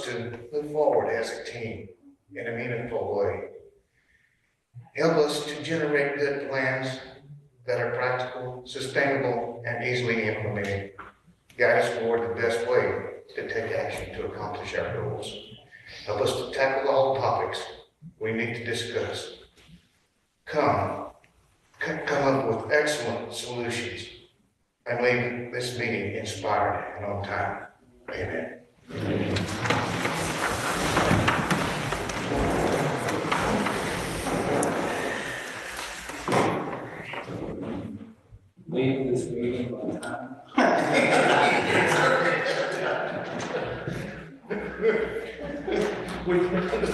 to move forward as a team in a meaningful way. Help us to generate good plans that are practical, sustainable, and easily implemented. Guide us toward the best way to take action to accomplish our goals. Help us to tackle all topics we need to discuss. Come up with excellent solutions and leave this meeting inspired and on time. Amen. Leave this meeting on time. We got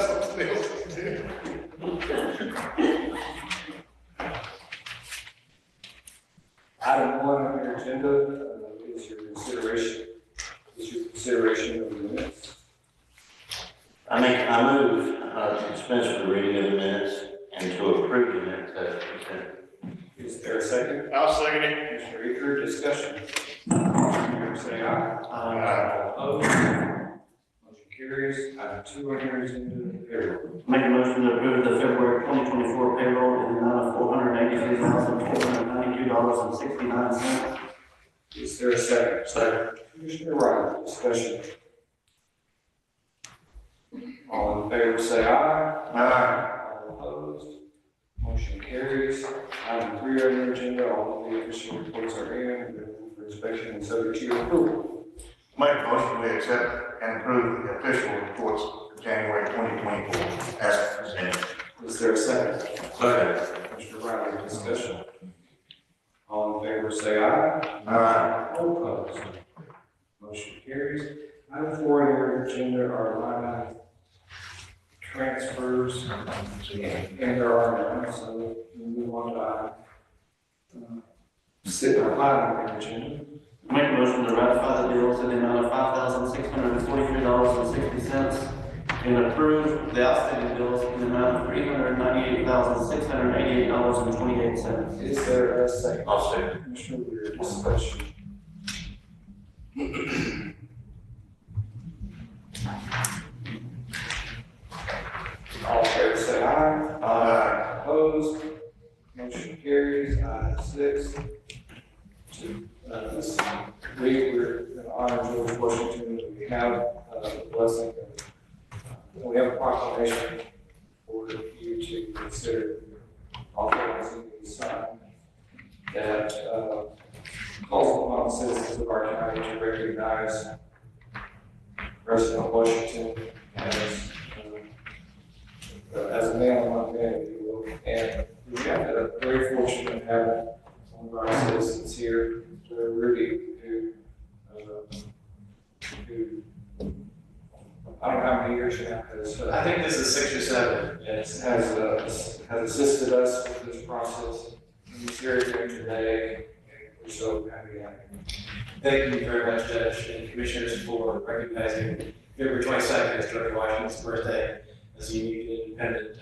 something else to do. Item 1 on your agenda is your consideration of the minutes. I move to dispense with the reading of the minutes and to approve the minutes as presented. Is there a second? I'll second it. Mr. Eaker, discussion. Say aye. Aye. Opposed? Motion carries. Item 2 on your agenda, payroll. Make a motion to approve the February 2024 payroll in the amount of $483,492.69. Is there a second? Second. Commissioner Riley, discussion. All in favor, say aye. Aye. All opposed? Motion carries. Item 3 on your agenda, all of the official reports are in, available for inspection and subject to your approval. Make a motion we accept and approve the official reports for January 2024 as presented. Is there a second? Second. Mr. Riley, discussion. All in favor, say aye. Aye. All opposed? Motion carries. Item 4 on your agenda are line item transfers, and there are none, so we move on to sit on item on your agenda. Make a motion to ratify the bills in the amount of $5,643.60 and approve the outstanding bills in the amount of $398,688.28. Is there a second? I'll second. Commissioner Weir, discussion. All in favor, say aye. Aye. Opposed? Motion carries. Item 6. This week, we're going to honor George Washington. We have the blessing of, we have a proclamation for you to consider authorizing the sign that calls upon citizens of our county to recognize President Washington as a man among men, if you will. And we have the very fortunate having one of our citizens here, Rudy, who I don't know how many years now, has, I think this is 6 or 7. has assisted us with this process. He's here again today, and we're so happy to have him. Thank you very much, Judge and Commissioners, for recognizing February 22nd as George Washington's birthday as a unique and independent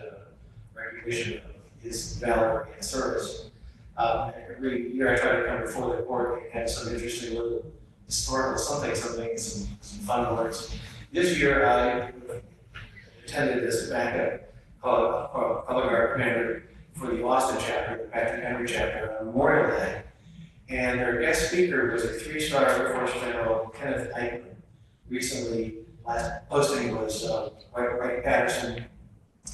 recognition of his valor and service. Every year I try to come before the court and have some interesting little historical some fun words. This year I attended as a backup color guard commander for the Austin chapter, the Patrick Henry chapter, on Memorial Day. And their guest speaker was a 3-star Air Force General, Kenneth Eichmann. Recently, last posting was Wright-Patterson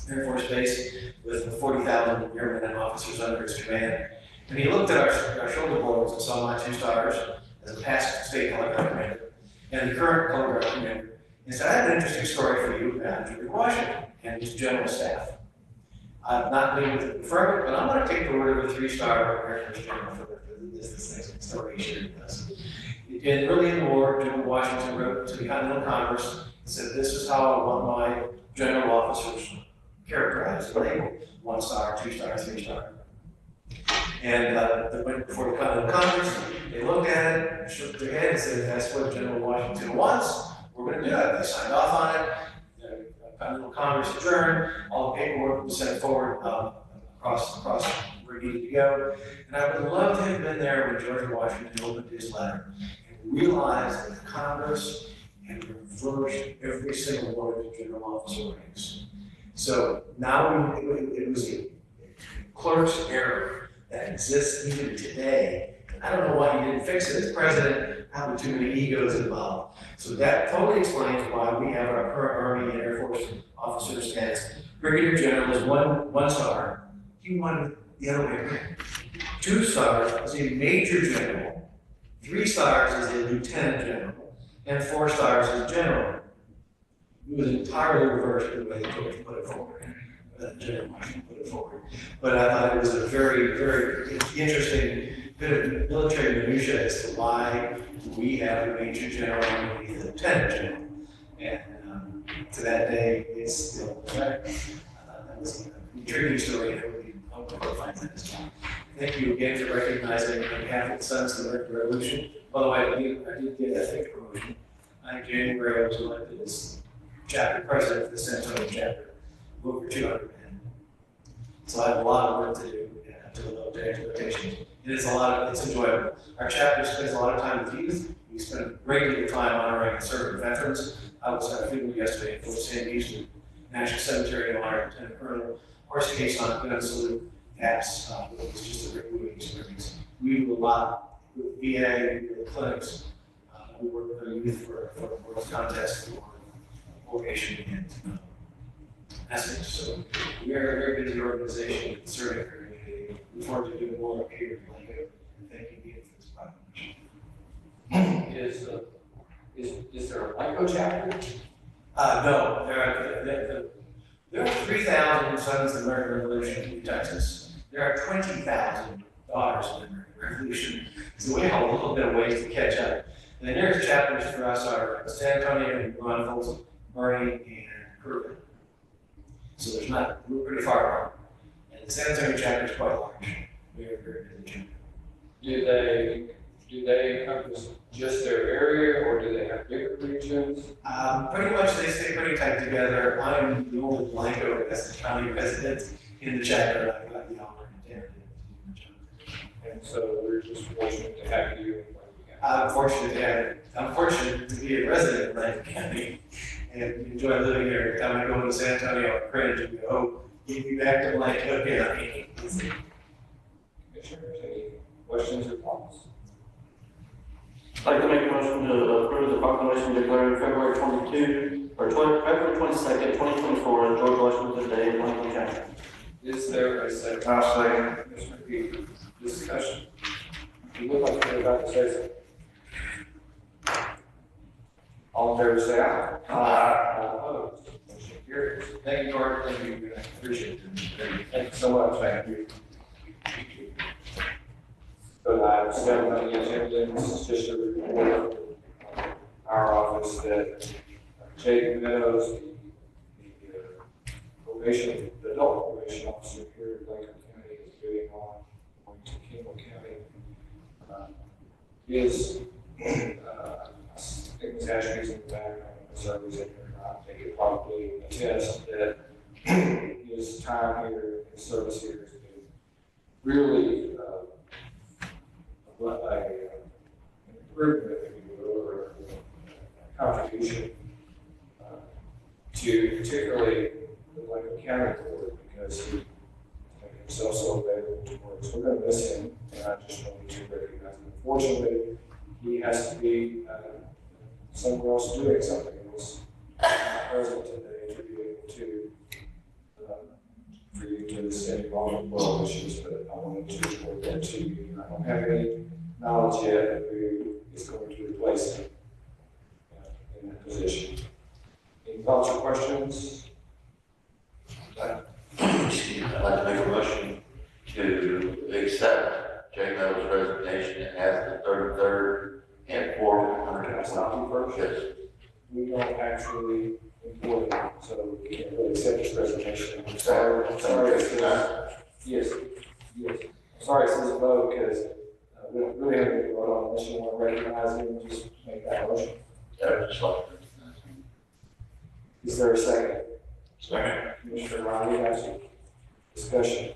Air Force Base with 40,000 airmen and officers under his command. And he looked at our shoulder blades and saw my 2 stars as a past state color guard commander and the current color guard commander. He said, I have an interesting story for you about George Washington and his general staff. I'm not going to confirm it, but I'm going to take the word of a 3-star Air Force General for this next story he shared with us. And early in the war, General Washington wrote to the Continental Congress and said, this is how I want my general officers characterized and labeled: 1-star, 2-star, 3-star. And they went before the Continental Congress, they looked at it, shook their head and said, that's what General Washington wants, we're going to do it. They signed off on it. Continental Congress adjourned, all the paperwork was sent forward across where it needed to go. And I would love to have been there when George Washington opened his letter and realized that the Congress and the reversed every single one of the general officer ranks. So now it was a clerk's error that exists even today. And I don't know why he didn't fix it as president, having too many egos involved. So that totally explains why we have our current Army and Air Force officers as Brigadier General is one star. He wanted the other way around. 2 stars is a Major General, 3 stars is a Lieutenant General, and 4 stars is General. It was entirely reversed the way they put it forward. General Washington put it forward. But I thought it was a very, very interesting bit of military minutia as to why we have a Major General and we have a Lieutenant General. And to that day, it's still correct. That was an intriguing story, and I really hope to find that as well. Thank you again for recognizing on behalf of the Sons of the American Revolution. By the way, I did get a fake promotion. In January, I was elected as chapter president for the San Antonio chapter, over 200 men. So I have a lot of work to do to live up to expectations. And it's enjoyable. Our chapter spends a lot of time with youth. We spend a great deal of time honoring serving veterans. I was at a funeral yesterday at Fort Sam Houston National Cemetery to honor Lieutenant Colonel Horace Case on gun salute. That's it was just a great moving experience. We do a lot with VA, we do the clinics. We work with the youth for the World Contest for vocation and ethics. So we are a very busy organization serving our community. Look forward to doing more up here in Blanco. And thank you again for this proclamation. Is there a Blanco chapter? No, there are 3,000 Sons of the American Revolution in Texas. There are 20,000 Daughters of the American Revolution. So we have a little bit of ways to catch up. And the nearest chapters for us are San Antonio, New Braunfels, Murray, and Kirkland. So we're pretty far apart. And the San Antonio chapter is quite large. We are very busy. Do they encompass just their area, or do they have bigger regions? Pretty much they stay pretty tight together. I'm the only Blanco as the county resident in the chapter. I've got the honor and dare to do the chapter. And so we're just fortunate to have you. I'm fortunate to be a resident of Blanco County and enjoy living here. Every time I go to San Antonio, I cringe and go, "Oh, get me back to Blanco County." Commissioners, any questions or comments? I'd like to make a motion to approve the proclamation declaring February 22nd, 2024 as George Washington Day in Blanco County. Is there a second? I'll say. Commissioner Peter, discussion. You would like to be about to say something? All in favor, say aye. Aye. All opposed? Motion carries. Thank you, Gordon. Thank you. I appreciate it. Thank you so much. Thank you. So item 7 on the agenda, this is just a report from our office that Jake Meadows, the adult probation officer here in Blanco County is moving on to Kimball County. I think Ms. Ashby's in the back, so he's in here, I think it probably attests that his time here, his service here has been really an improvement, if you will, or a contribution to particularly the Blanco County Court, because he made himself so available to work. So we're going to miss him, and I just wanted to recognize him. Unfortunately, he has to be somewhere else doing something else. Present today to be able to for you to send all issues, but I wanted to report that to you. I don't have any knowledge yet of who is going to replace him in that position. Any thoughts or questions? I'd like to make a motion to accept Jay Meadows' resignation as the 33rd and 4th. Can I stop you first? Yes. We don't actually employ him, so we can't really accept his resignation. I'm sorry it says, yes. I'm sorry it says vote, because we don't really have to vote on unless you want to recognize him and just make that motion. Just like Is there a second? Second. Commissioner Riley has a discussion.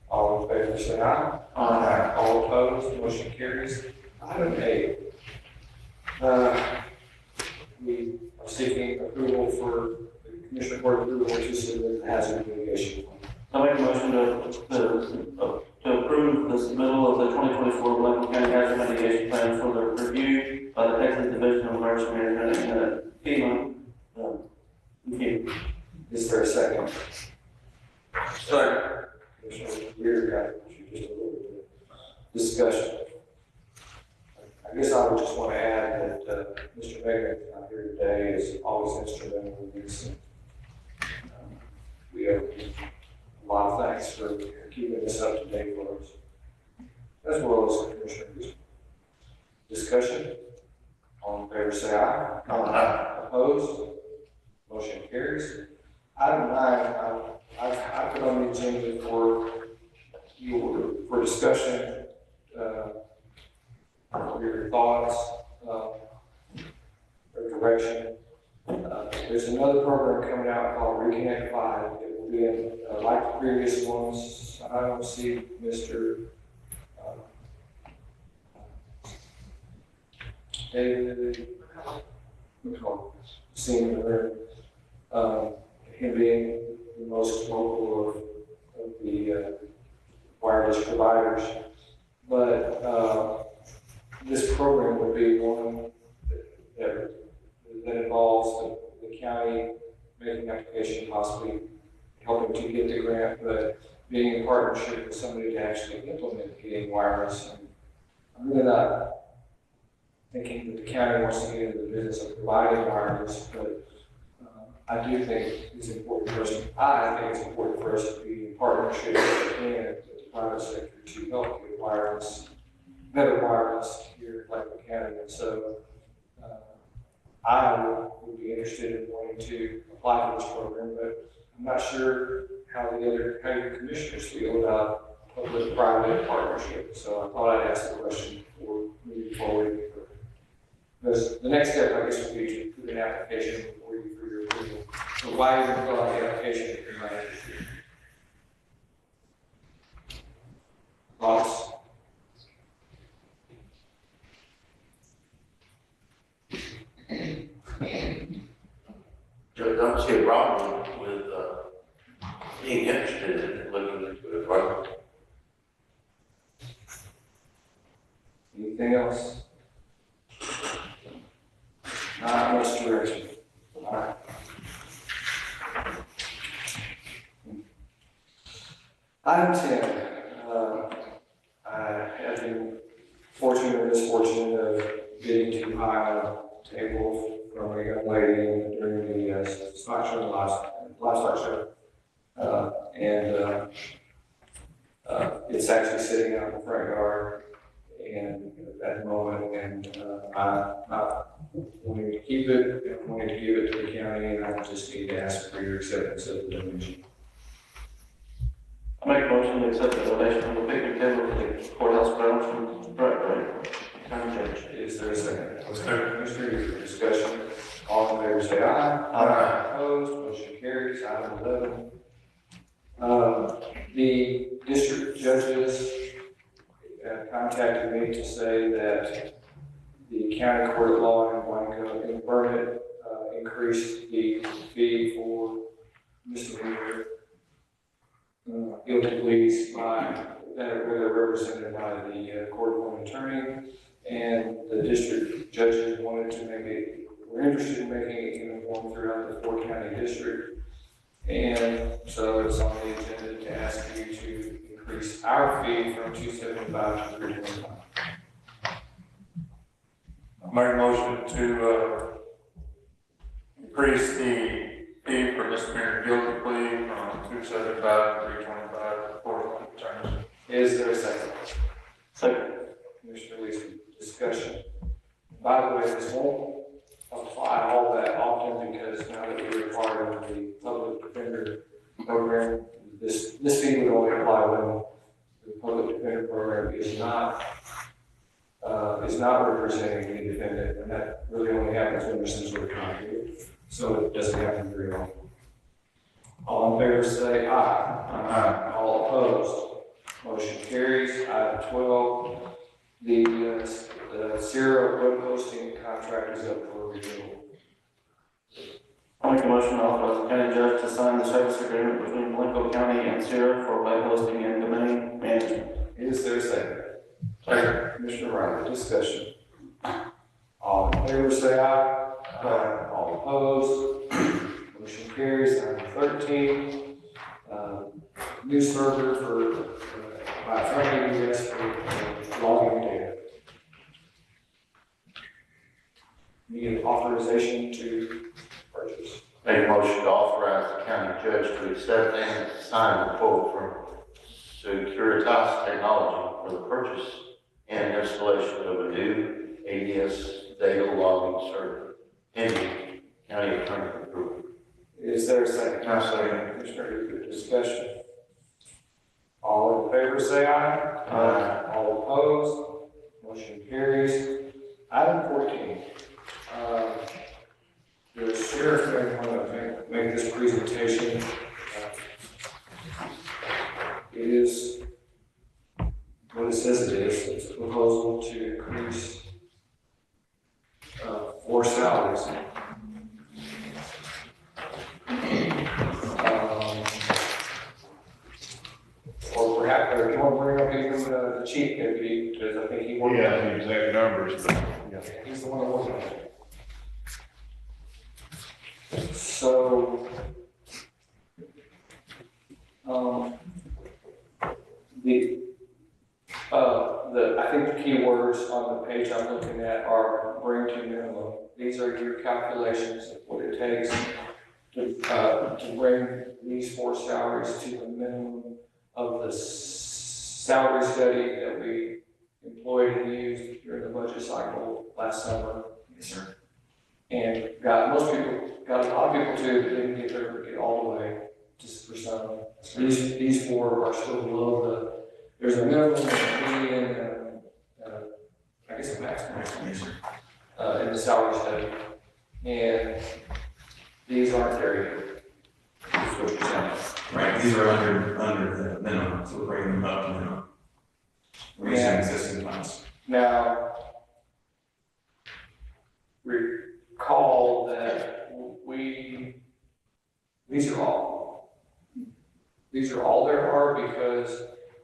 All in favor, say aye. Aye. All opposed, motion carries. Item 8. we are seeking approval for the Commissioner Court approval to submit the hazard mitigation plan. I make a motion to approve the submittal of the 2024 Blankley County Hazard Mitigation Plan for the review by the Texas Division of Emergency Management, FEMA. FEMA. Is there a second? Second. Commissioner Rear got you just a little bit of discussion. I guess I would just want to add that Mr. Megan out here today is always instrumental in this. We have a lot of thanks for keeping this up to date for us, as well as Commissioners. Discussion? All in favor, say aye. Aye. Opposed? Motion carries. Item 9, I put on the agenda for discussion, for your thoughts, or direction. There's another program coming out called Reconnect 5. It will be in, like the previous ones. I don't see Mr. David McCall senior, him being the most vocal of the wireless providers. But this program would be one that involves the county making application, possibly helping to get the grant, but being in partnership with somebody to actually implement getting wireless. And I'm really not thinking that the county wants to get into the business of providing wireless, but I do think it's important for us. I think it's important for us to be in partnership with the private sector to help get wireless, better wireless here in Blankley County. And so I would be interested in wanting to apply for this program, but I'm not sure how your commissioners feel about public-private partnership. So I thought I'd ask the question before moving forward. Because the next step, I guess, would be to put an application for you for your approval. So why even fill out the application if you're not interested? Thoughts? Judge, I don't see a problem with being interested in looking into it, right? Anything else? Not much direction. All right. Item 10. I have been fortunate or misfortunate of getting too high on a table from a young lady during the stock show, livestock show. It's actually sitting out in the front yard and at the moment, and I'm not wanting to keep it, and wanting to give it to the county, and I just need to ask for your acceptance of the donation. I make a motion to accept the donation from the picnic table to the courthouse grounds from Brett County Church. Is there a second? Mr. Reed, for discussion. All in favor, say aye. Aye. Opposed, motion carries. Item 11. The district judges contacted me to say that the county court of law in Blanco, in Burnett, increased the fee for misdemeanor guilty pleas that are represented by the court-appointed attorney, and the district judges wanted to were interested in making it uniform throughout the 4-county district. And so it's on the agenda to ask you to increase our fee from $275 to $325. Make a motion to increase the fee for misdemeanor guilty plea from $275 to $325 for court attorneys. Is there a second? Second. Commissioner Leeson, discussion. By the way, this won't apply all that often because now that we're part of the public defender program, this fee would only apply when the public defender program is not representing the defendant, and that really only happens when there's some sort of conflict. So it doesn't happen very often. All in favor say aye. Aye. All opposed. Motion carries. Item 12. The Sierra road hosting contract is up for renewal. I'll make a motion to authorize the county judge to sign the service agreement between Blanco County and Sierra for web hosting and domain management. Is there a second? Second. Commissioner Riley, discussion. All in favor, say aye. Aye. All opposed? Motion carries. Item 13, new server for, by Frank AWS for logging data. Need authorization to purchase. Make a motion to authorize the county judge to accept and sign the quote from Securitas Technology for the purchase and installation of a new ADS data logging server, pending county attorney approval. Is there a second? I second. Commissioner, good discussion. All in favor, say aye. Aye. All opposed? Motion carries. Item 14. The sheriff may want to make this presentation. It is what it says it is. It's a proposal to increase 4 salaries. Or perhaps, or you want to bring up even the chief deputy, because I think he worked. Yeah, the exact numbers, but. He's the one that worked on it. So, I think the key words on the page I'm looking at are bring to minimum. These are your calculations of what it takes to bring these 4 salaries to the minimum of the salary study that we employed and used during the budget cycle last summer. Yes, sir. And got a lot of people too, that didn't get all the way, just for some. So these 4 are still below there's a minimum, a median, I guess a maximum, in the salary study. And these aren't there yet. That's what you're saying. Right, these are under the minimum, so we're bringing them up to minimum. We're using existing funds. Now, recall that these are all there are, because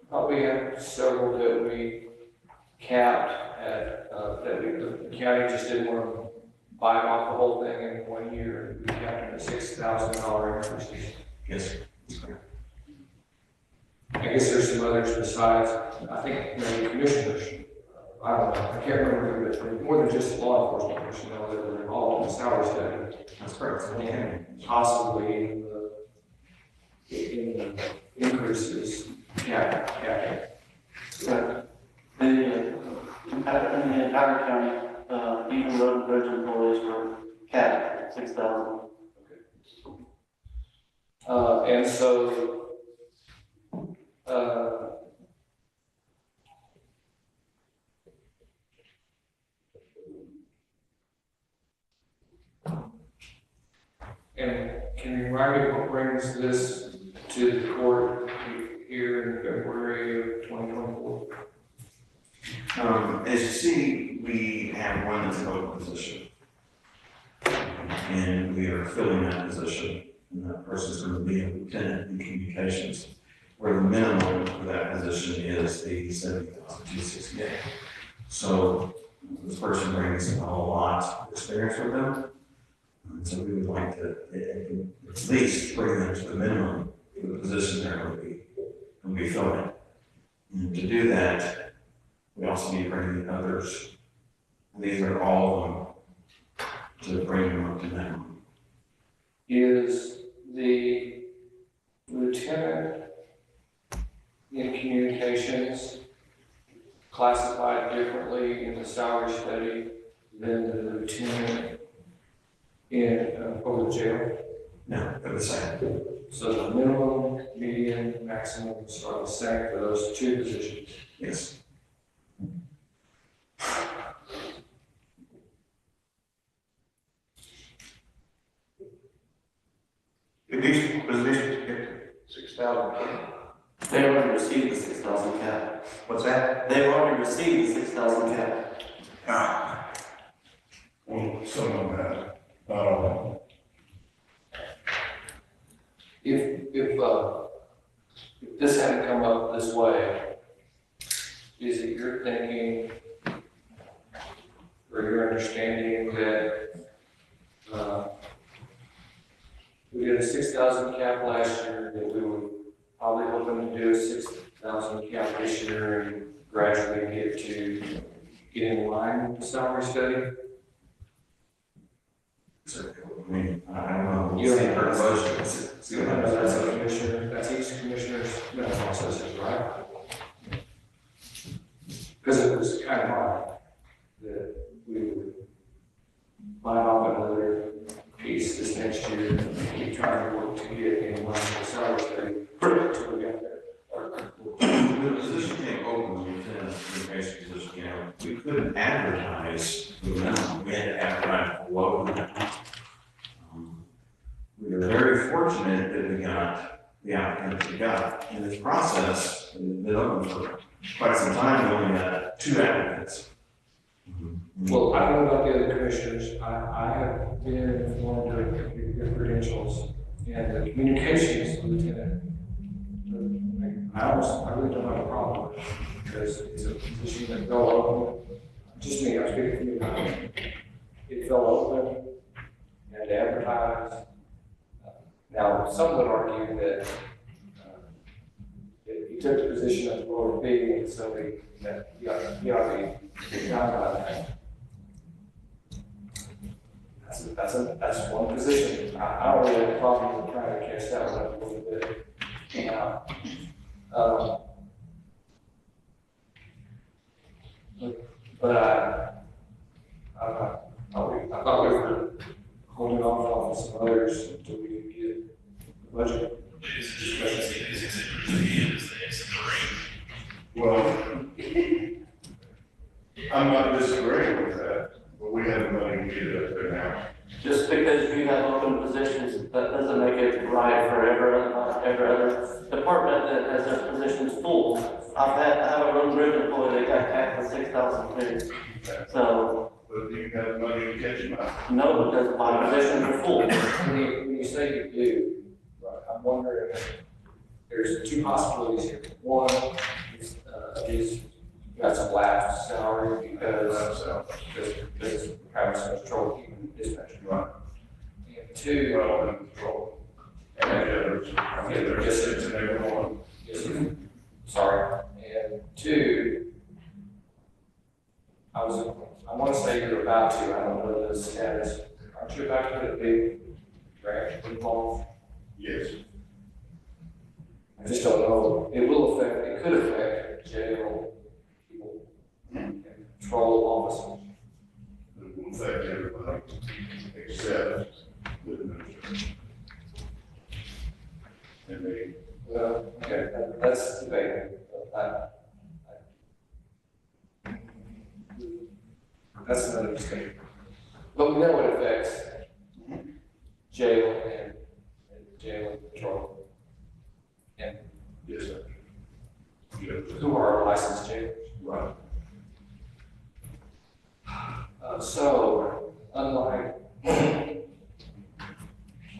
probably have several that we capped at, that the county just didn't want to buy off the whole thing in 1 year. We capped it at $6,000 increases. Yes. I guess there's some others besides, I think, the commissioners, I don't know, I can't remember, but more than just law enforcement personnel that were involved in the salary study. That's correct. And possibly in the increases, yeah. Right. In the entire county, even road and bridge employees were capped at 6,000. And so, and can you remind me what brings this to the court here in February of 2024? As you see, we have one that's an open position. And we are filling that position. And that person's going to be a lieutenant in communications, where the minimum for that position is the $70,268. So this person brings a whole lot of experience with them. And so we would like to at least bring them to the minimum for the position they're going to be filling. And to do that, we also need to bring in others. These are all of them to bring them up to minimum. Is the lieutenant in communications classified differently in the salary study than the lieutenant in over the jail? No, they're the same. So the minimum, median, maximums are the same for those 2 positions. Yes. Did these positions get 6,000? They already received the 6,000 cap. What's that? They've already received the 6,000 cap. Well, some of them have, not all this hadn't come up this way, is it your thinking or your understanding that, we did a 6,000 cap last year, that we were probably hoping to do a 6,000 cap this year and gradually get in line with the salary study? So, I mean, I don't know. You don't See have her to- budget. That's a commissioner, that's each commissioner's, processes, right? Because it was kind of odd that we would buy off another piece this next year and keep trying to work to get in line with the salary study until we got there. The position came open within the basic position, you know, we couldn't advertise the minimum, we had to advertise below that. We were very fortunate that we got the applicant we got. In this process, we've been open for quite some time, we only had 2 applicants. Well, I don't know about the other commissioners, I have been informed of your credentials and the communications lieutenant. I really don't have a problem with it, because it's a position that fell open, just me, I'm speaking for you. It fell open, and advertised. Now, some would argue that if you took the position of lower B and somebody that you ought to be down by that. That's one position. I don't really have a problem with trying to cast that one up a little bit. But I thought we were holding off on some others until we could get the budget. Well, I'm not disagreeing with that, but we have the money to get it up there now. Just because you have open positions, that doesn't make it right for every other department that has their positions full. I have a road bridge employee that got taxed for 6,000 feet. So, But you have money to catch them up. no, because my positions are full. When you say you do, right, I'm wondering if there's 2 possibilities here. One is you got some lapsed salary because having some trouble keeping dispatch. Right. And 2, Well, in control. And there's just in every one. sorry, and 2, I want to say you're about to, I don't know the status, aren't you about to put a big grant involved? Yes. I just don't know, it could affect jail people and patrol officers. It will affect everybody except the administration. And they, Well, okay, that's debatable. That's another discussion. But we know it affects jail and jail and patrol. And yes, sir. Yes. who are licensed jailers. Right. So, unlike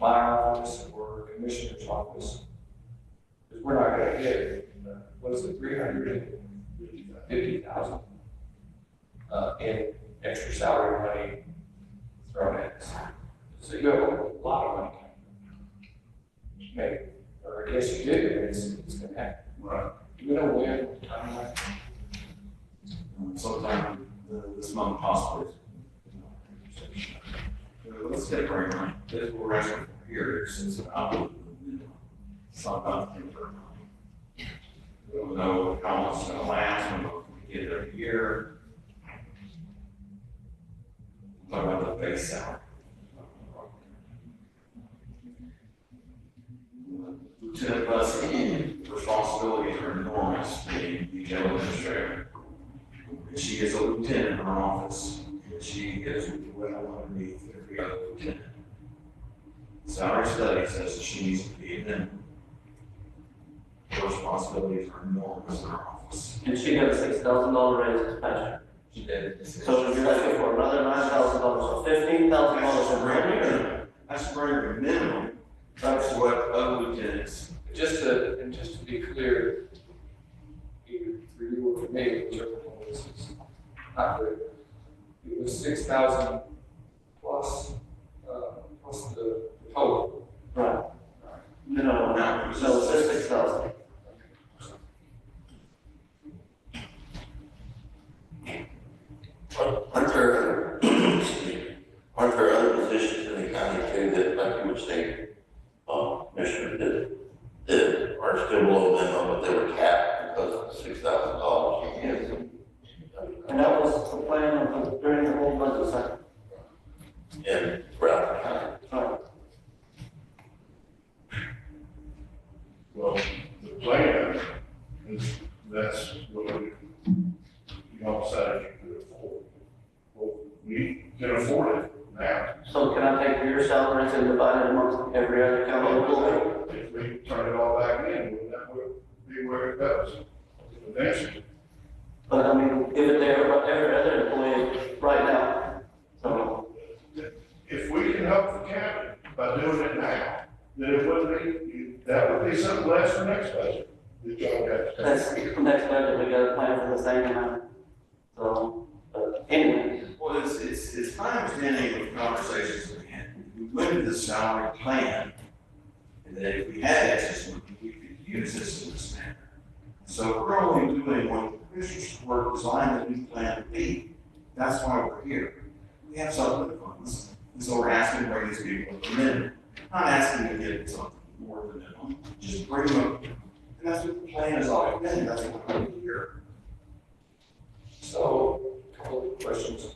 my office or commissioner's office, because we're not gonna hit, what is it, 350,000 in extra salary money thrown at us. So you have a lot of money. Maybe, or I guess you do, it's gonna happen. Right. Do we know when, timeline? Sometime this month possibly. Let's get a break on it. This will rest for here since it's not about the number. We don't know how much it's gonna last, we don't know if we get it every year. Talk about the base salary. Lieutenant Bussey, responsibilities are enormous, the jail administrator. She is a lieutenant in her office, and she is well underneath every other lieutenant. Salary study says that she needs to be a minimum. Her responsibilities are enormous in her office. And she got a $6,000 raise this past year. She did. So you're asking for another $9,000, so $15,000 in revenue. That's very minimum. That's what other lieutenants. Just to be clear, either for you or for me, whichever one this is not good. It was 6,000 plus, plus the total. Right. No, it's just 6,000. Aren't there other positions in the county too that, like you were saying, Commissioner that are still below minimum, but they were capped because of $6,000? And that was the plan during the whole budget cycle. And throughout the county. Right. Well, the plan is, that's what you all said you could afford. Well, we can afford it now. So can I take your salaries and divide it amongst every other county employee? If we turn it all back in, wouldn't that be where it goes? Eventually. But I mean, give it to every other employee right now. So, If we can help the county by doing it now, then it wouldn't be, that would be something less for next budget. that y'all got. that's, next budget, we got a plan for the same amount. So, anyway, Well, it's my understanding of conversations we had, we went to the salary plan, and that if we had excess money, we could use this in this manner. So we're only doing what the commissioners were designed the new plan to be. That's why we're here. We have some funds, and so we're asking to bring these people to the minimum. Not asking to get something more than minimum, just bring them up. And that's what the plan has always been, that's what we're here. So, a couple of questions.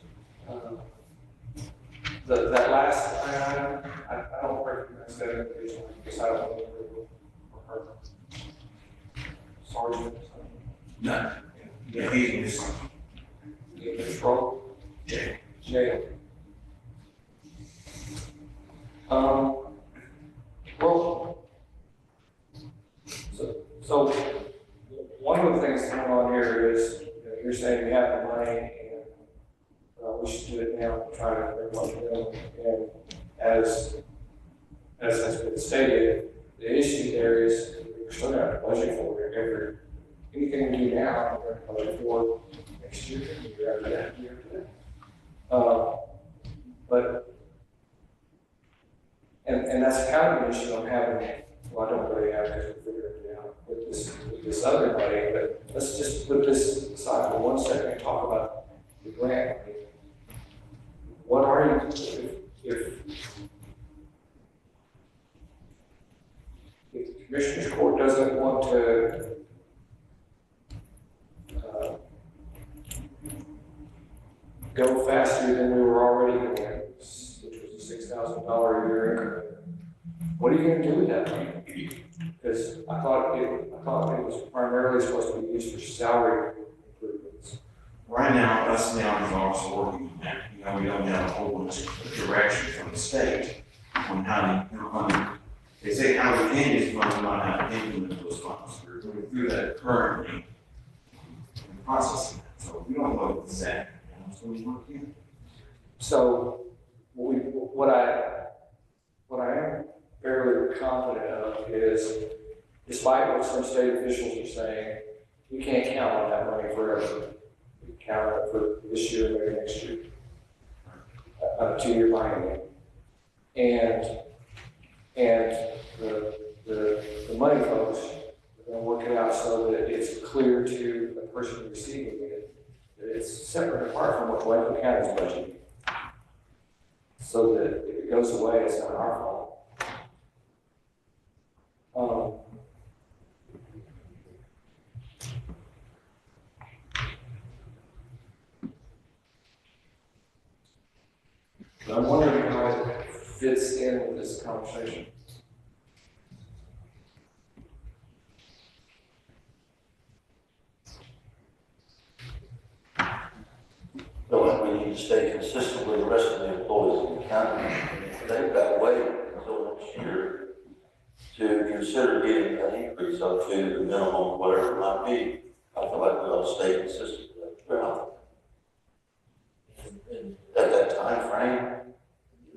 That last item, I don't recognize that individual, because I don't know her. Sergeant, No. Yeah, he's you control, Jay. jail. Well, so one of the things going on here is, you're saying you have the money and we should do it now, try to bring money in. And as has been stated, the issue there is we're still going to have to budget for it anything we do now, we're going to budget for next year, year after that, year after that. But and that's kind of an issue I'm having. Well, I don't really have to figure it out with this other money, but let's just put this aside for 1 second and talk about the grant. What are you, if the Commissioners Court doesn't want to go faster than we were already going, which was a $6,000 a year increment, what are you going to do with that money? Because I thought it was primarily supposed to be used for salary improvements. Right now, us and the auditor's office are working on that. You know, we don't have a whole bunch of direction from the state on how to, they say how we can use funds, not how to implement those funds. We're going through that currently, and processing that. So we don't know exactly, so we work in. So what I am fairly confident of is, despite what some state officials are saying, we can't count on that money forever. We count on it for this year, maybe next year, a 2-year biennium. And the money folks are going to work it out so that it's clear to the person receiving it that it's separate and apart from what Waco County's budget. So that if it goes away, it's not our fault. I'm wondering how it fits in with this conversation. So we need to stay consistent with the rest of the employees in the county. They've got to wait until next year to consider getting an increase up to the minimum, whatever it might be. I feel like we ought to stay consistent with that throughout. And at that time frame,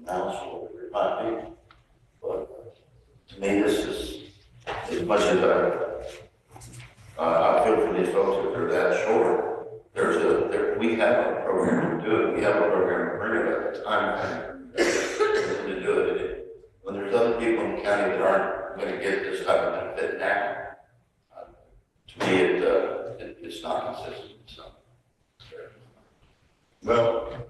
announce whatever it might be. But to me, this is as much as I feel for these folks, if they're that short, we have a program to do it, we have a program to bring it at the time to do it. When there's other people in the county that aren't gonna get this type of benefit now, to me, it's not consistent, so. Well,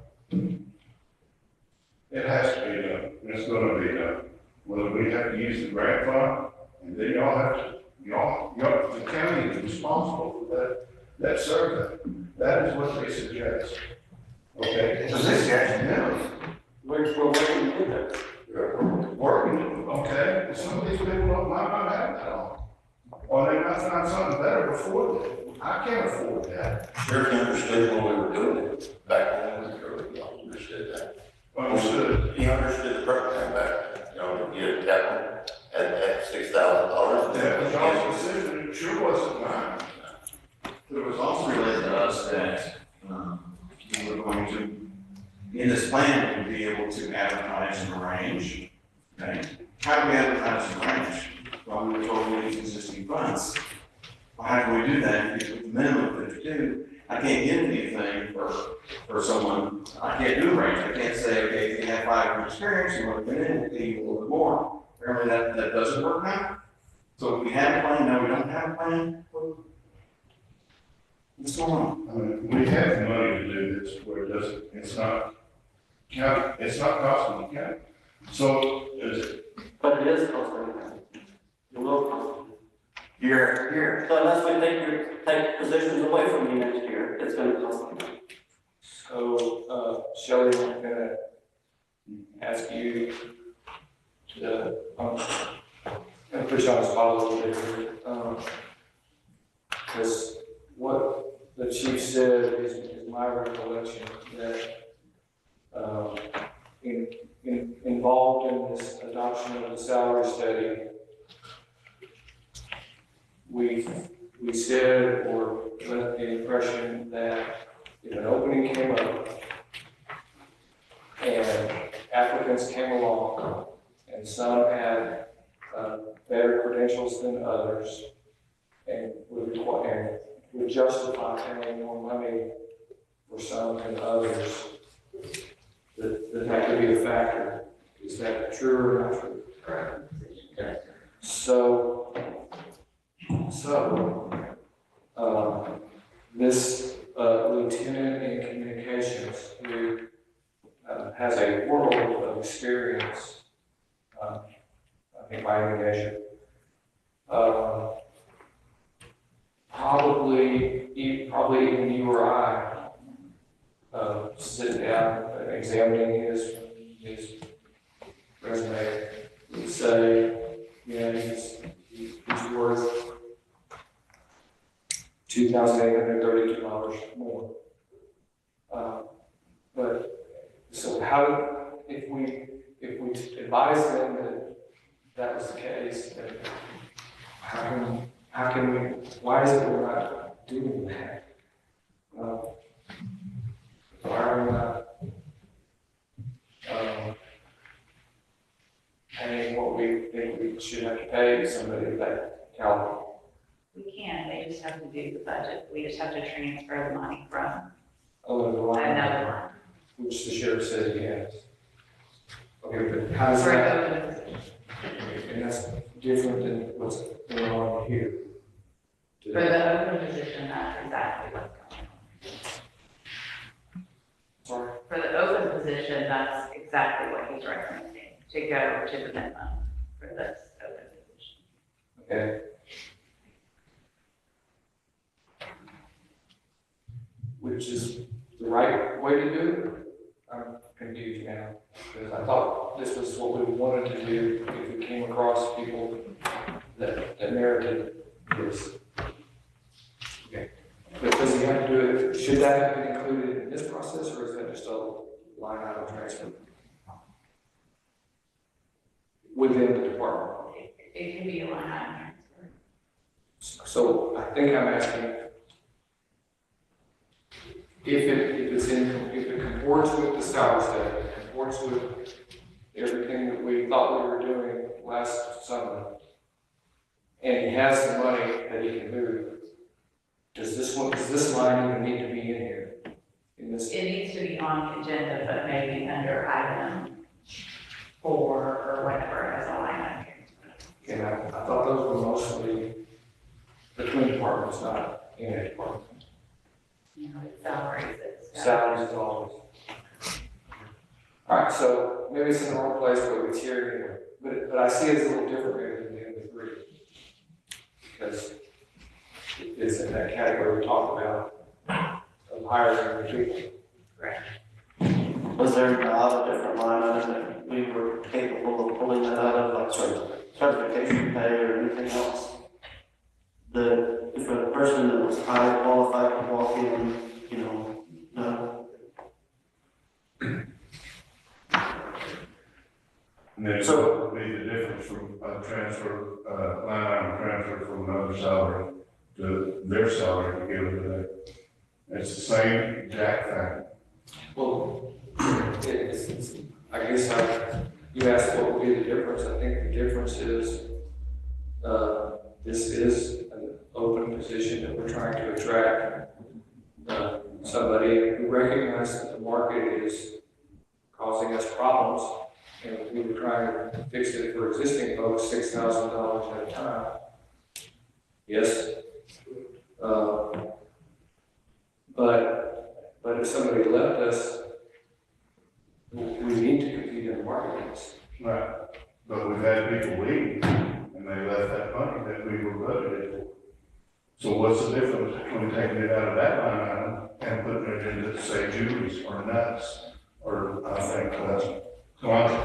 it has to be done, it's gonna be done. Whether we have to use the grant fund, and then y'all have to, the county is responsible for that survey. That is what they suggest. Okay? It's a suggestion. We're working with it. Working, okay, some of these people might not have that on. Or they might find something better before then. I can't afford that. Sheriff understood when we were doing it, back when we were doing it, he understood that. Understood. He understood the program back, to get that one at $6,000. Yeah, but y'all's decision, it sure wasn't mine. It was also related to us that, we were going to, in this plan, we'd be able to advertise in a range, okay? How do we advertise in a range? Well, we were told we use existing funds. Well, how can we do that if the minimum 52? I can't get anything for someone, I can't do a range, I can't say, okay, if you have 5 years experience, you want to get in, we'll pay you a little bit more. Apparently that doesn't work now. So if we have a plan, no, we don't have a plan, what's going on? I mean, we have money to do this where it doesn't, it's not costing the county. So, But it is costing them. It will cost them. Here. So unless we take positions away from you next year, it's gonna cost them. So, Shelley, I'm gonna ask you to, gonna put you on the spot a little bit here. Because what the chief said is my recollection that, involved in this adoption of the salary study, we said or left the impression that if an opening came up and applicants came along and some had better credentials than others and would justify paying more money for some than others, that could be a factor. Is that true or not true? Correct. Okay. So, this lieutenant in communications who has a world of experience, I think by indication, probably even you or I, sitting down and examining his resume, would say, he's worth $2,832 more. But so if we advise them that was the case, then how can we, why is it we're not doing that? Why are we not paying what we think we should have to pay somebody of that caliber? We can, they just have to do the budget. We just have to transfer the money from Another line, another line. which the sheriff said he has. Okay, but how does For that, an open position. and that's different than what's going on here? For the open position, that's exactly what's going on. Sorry? For the open position, that's exactly what he's recommending, to go to the minimum for this open position. Okay. Which is the right way to do it? I'm confused now, because I thought this was what we wanted to do if we came across people that merited this. Okay. But does he have to do it, should that have been included in this process, or is that just a line item transfer? Within the department? It can be a line item transfer. So I think I'm asking, if it comports with the salary study, comports with everything that we thought we were doing last summer, and he has the money that he can move, does this line even need to be in here? In this, It needs to be on the agenda, but maybe under item 4 or whatever as a line item. and I thought those were mostly between departments, not in a department. You know, it's salaries, it's. Salaries is always. All right, so maybe it's in the wrong place, but it's here anyway. But I see it's a little different maybe than the other three. Because it's in that category we talked about of hiring people. Was there not a different line item that we were capable of pulling that out of, like certification pay or anything else? If a person that was highly qualified could walk in, you know, no. And then So- what would be the difference from a transfer, line item transfer from another salary to their salary to give it to them? It's the same exact thing. Well, I guess you asked what would be the difference. I think the difference is, this is an open position that we're trying to attract, somebody who recognizes that the market is causing us problems, and we were trying to fix it for existing folks, $6,000 at a time. Yes. But if somebody left us, we need to compete in the marketplace. Right, but we've had people leave, and they left that money that we were budgeted for. So what's the difference between taking it out of that line item and putting it into, say, jewelries or nuts, or I think, laundry?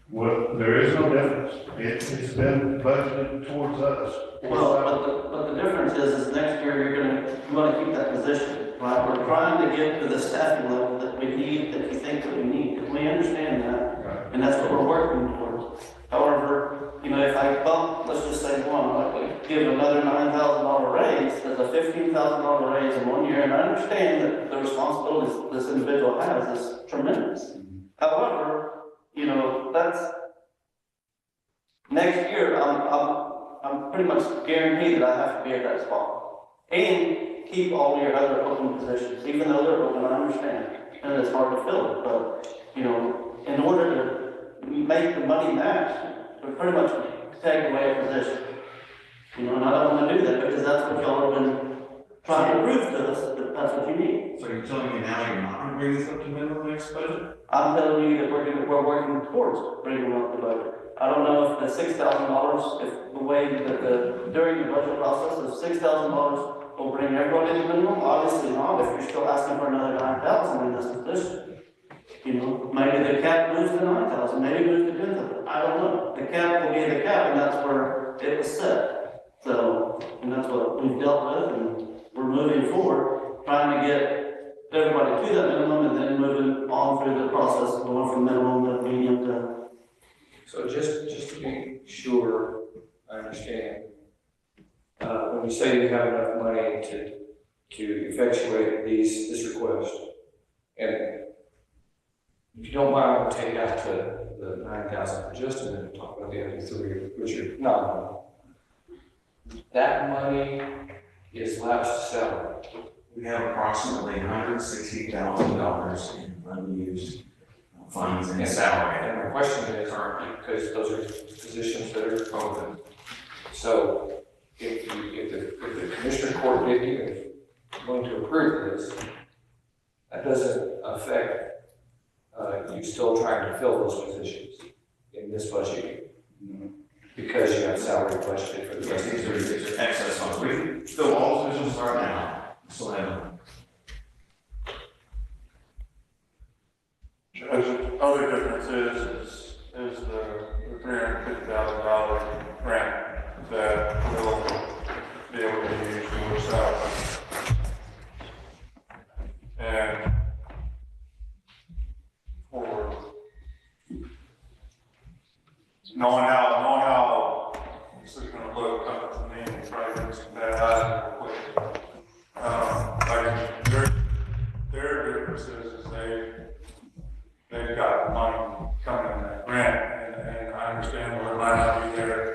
Well, there is no difference. It's been budgeted towards us. Well, but the difference is next year you want to keep that position, right? We're trying to get to the staffing level that we need, that we think that we need, and we understand that, Right. and that's what we're working towards. However, you know, if I bump, let's just say like give another $9,000 raise, that's a $15,000 raise in 1 year, and I understand that the responsibilities this individual has is tremendous. However, you know, that's next year. I'm pretty much guaranteed that I have to be at that spot and keep all your other open positions, even though they're open. I understand, and it's hard to fill it. But you know, in order to make the money match, we pretty much take away a position. You know, and I don't want to do that because that's what y'all have been trying to prove to us that that's what you need. So you're telling me now you're not gonna bring this up to minimum next budget? I'm telling you that we're working towards bringing up the budget. I don't know if the $6,000, if the way that during the budget process, if $6,000 will bring everybody to minimum, obviously not, if you're still asking for another $9,000 in this position. You know, maybe the cap moves to 9,000, maybe it moves to 10,000, I don't know. The cap will be the cap, and that's where it was set. So, and that's what we've dealt with, and we're moving forward, trying to get everybody to that minimum, and then moving on through the process, going from minimum to medium to. So just to be sure, I understand, when you say you have enough money to effectuate this request, and if you don't mind, I'll take out the 9,000 for just a minute, talk about the other three, which are not. That money is lapsed salary. We have approximately $160,000 in unused funds and salary. And my question is, because those are positions that are open. So if the commissioner court didn't even going to approve this, that doesn't affect you still trying to fill those positions in this budget year. Because you have salary budgeted for the rest of the year. These are excess funds. We can fill all positions right now. Still have them. Judge, the other difference is the $350,000 grant that will be able to be used towards salary. And for knowing how this is gonna look, to me, and try to get some bad eyes real quick. Like their difference is they've got money coming in that grant, and I understand where it might not be their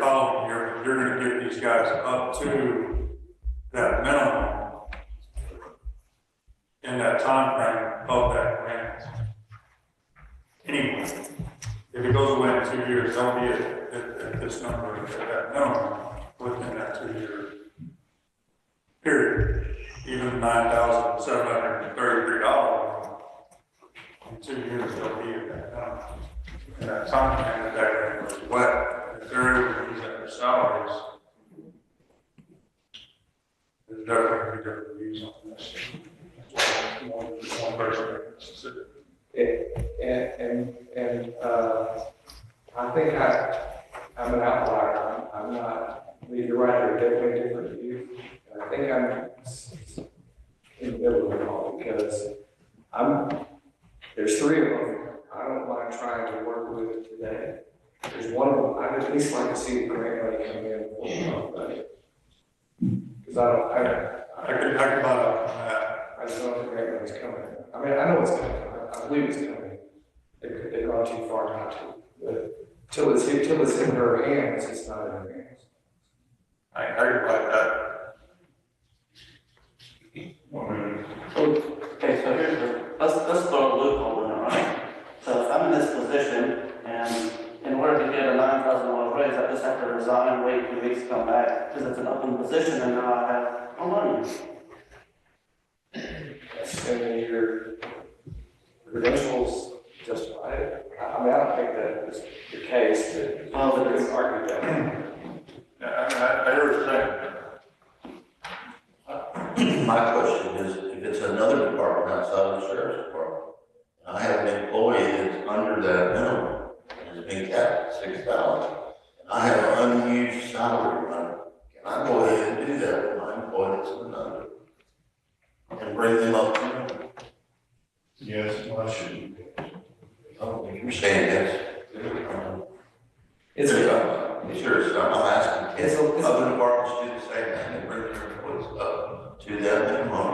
following year, but you're gonna get these guys up to that minimum in that time frame of that grant. Anyway, if it goes away in 2 years, they'll be at this number, at that minimum, within that 2-year period. Even $9,733, in 2 years, they'll be at that number. And that time frame that grant was wet, if they're able to use that for salaries, there's definitely gonna be different views on this. One person specific. I think I'm an outlier. I'm not, you're right, there are definitely different views. And I think I'm in the middle of it all because there's 3 of them I don't mind trying to work with today. There's one of them, I'd at least like to see the grant money come in for the budget. Because I could buy that on that. I just don't think the grant money's coming. I mean, I know it's coming. I believe it's coming. They've gone too far not to. But till it's in her hands, it's not in her hands. I could buy that. Okay, so here's let's throw a loophole in it, right? So if I'm in this position, and in order to get a $9,000 raise, I just have to resign, wait 2 weeks, come back, because it's an open position, and now I have no money. And then your credentials justify it. I mean, I don't think that is the case, but there's an argument that. Yeah, I hear what you're saying. My question is, if it's another department outside of the sheriff's department, and I have an employee that's under that minimum, and it's been capped at $6,000, and I have an unused salary money, can I go ahead and do that with my employee that's under? And bring them up to me? Yes, why should you? Oh, you're saying yes. It's Sure, so I'm asking, It's can a- other departments do the same thing and bring their employees up to that minimum,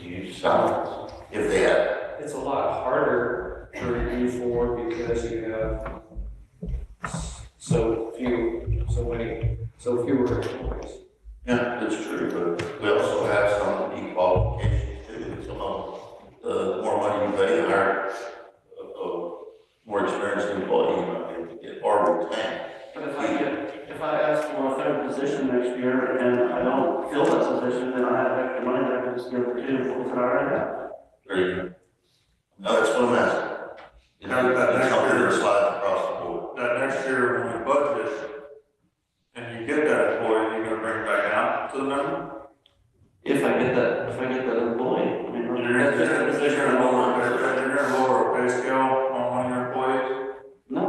use salaries, if they have? It's a lot harder for you for because you have so fewer employees. Yeah, that's true, but we also have some qualifications too. Some of the more money you pay, the higher, more experienced employee you might be able to get or retain. But if I ask for a 3rd position next year and I don't fill that position, then I have extra money that I can just give it to the employees that I already have. There you go. No, that's what I'm asking. It's something that's sliding across the board. That next year when we budget, and you get that employee, you're gonna bring it back down to the minimum? If I get that employee, I mean, You're that's just a position gonna I'm lower on. a pay scale on one of your employees? No,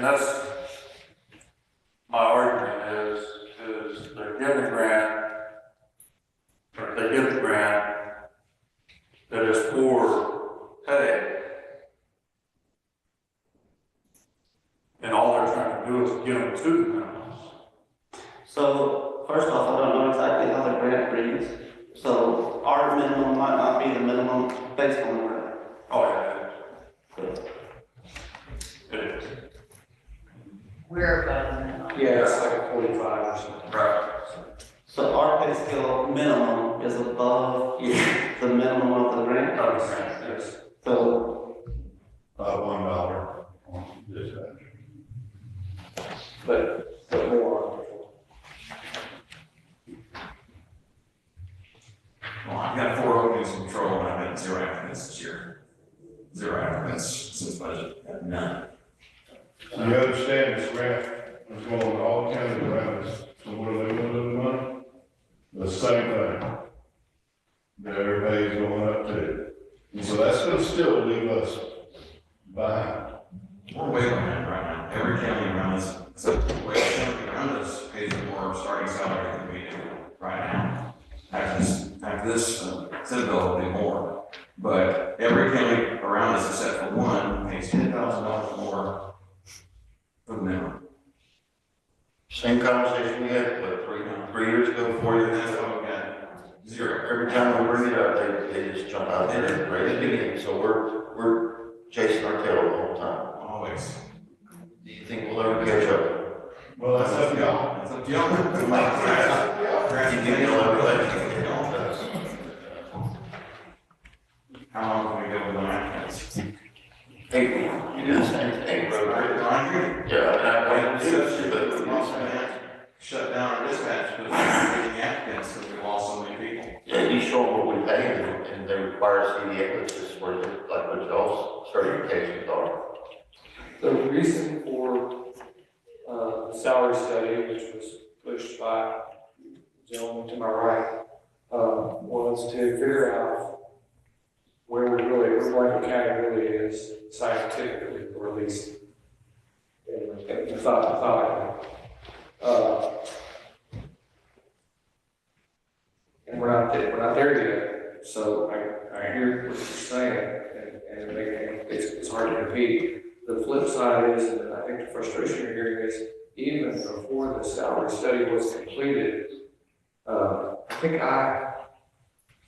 That's my argument is they're given the grant, or they get the grant that is for pay. And all they're trying to do is get them to the minimums. so first off, I don't know exactly how the grant reads. So our minimum might not be the minimum based on the grant. Oh, yeah, it is. It is. We're above the minimum. Yeah, it's like 45 or something. Right. So our pay scale minimum is above the minimum of the grant. Yes. So $1 on dispatch. But more. Well, I've got 4 openings in control and I've got 0 applicants this year. 0 applicants since budget, none. You understand this grant is going to all counties around us, so what are they gonna do with the money? The same thing. Their pay is going up too. And so that's gonna still leave us behind. We're way behind right now. Every county around us, except the way county around us pays more starting salary than we do right now. After this Senate bill will be more. But every county around us, except for one, pays $10,000 more for the minimum. Same conversation we had, what, 3 years ago, 4 years That's ago? why we got 0. Every time we bring it up, they just jump out there and raise it again. So we're chasing our tail the whole time? Always. Do you think we'll ever catch up? Well, that's up to y'all. That's up to y'all. Do you think you'll ever catch up? How long can we go with the applicants? Hey, you do the same thing, bro. Yeah, and I do, but Shut down our dispatch because we're getting applicants because we lost so many people. yeah, you show them what we pay and they require CD emphasis where they, like what y'all's certifications are. The reason for, the salary study, which was pushed by the gentleman to my right, was to figure out where Blanco County really is scientifically, or at least methodically. And we're not there yet, so I hear what you're saying, and it's hard to repeat. The flip side is, and I think the frustration you're hearing is, even before the salary study was completed, I think I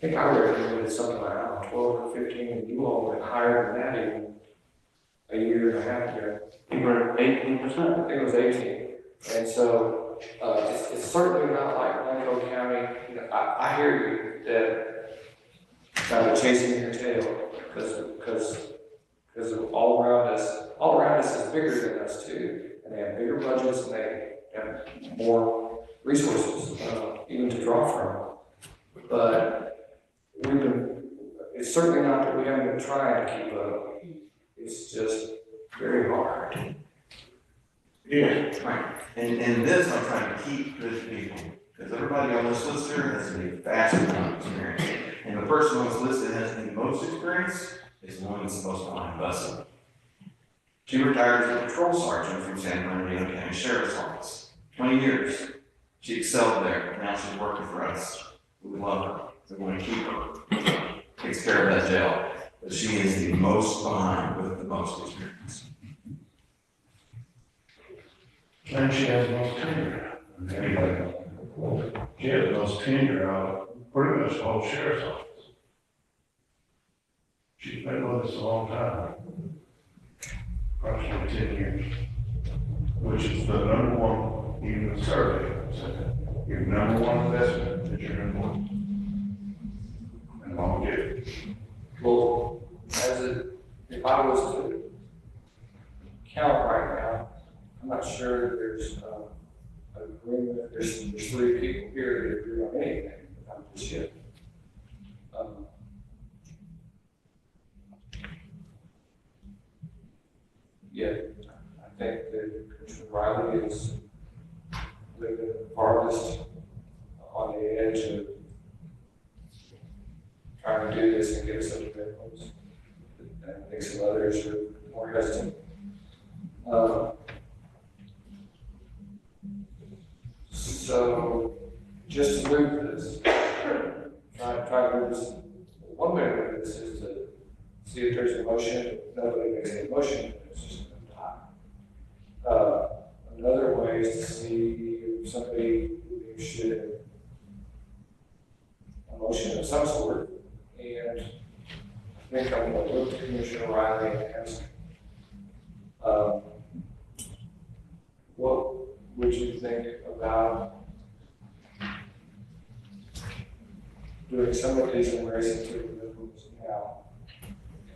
recommended something like, I don't know, 12 or 15, and you all went higher than that even a year and a half ago. You were 18%. I think it was 18. And so, it's certainly not like Blanco County. You know, I hear you that kind of chasing your tail because all around us is bigger than us too, and they have bigger budgets and they have more resources even to draw from. But it's certainly not that we haven't been trying to keep up. It's just very hard. Yeah. Right. And this, I'm trying to keep good people, because everybody on this list here has the vast amount of experience. And the person on this list that has the most experience is the one that's supposed to find busing. She retired as a patrol sergeant from San Bernardino County Sheriff's Office. 20 years. She excelled there. Now she's working for us. We love her. We want to keep her. Takes care of that jail. But she is the most behind with the most experience. And she has the most tenure. Anyway, she has the most tenure out of pretty much the whole sheriff's office. She's been with us a long time. Approximately 10 years. Which is the number one, even the survey said that. Your number one investment that you're going to put. And longevity. Well, if I was to count right now, I'm not sure that there's an agreement. There's 3 people here that agree on anything about this yet. Yet, I think that Commissioner Riley is living the farthest on the edge of trying to do this and get us up to minimums. And I think some others are more hesitant. So, just to move this, try to move this, one way to move this is to see if there's a motion. Nobody makes a motion, it's just going to die. Another way is to see if somebody should a motion of some sort. And I think I'm going to look to Commissioner Riley and ask, what would you think about doing some of these and raising to the minimums now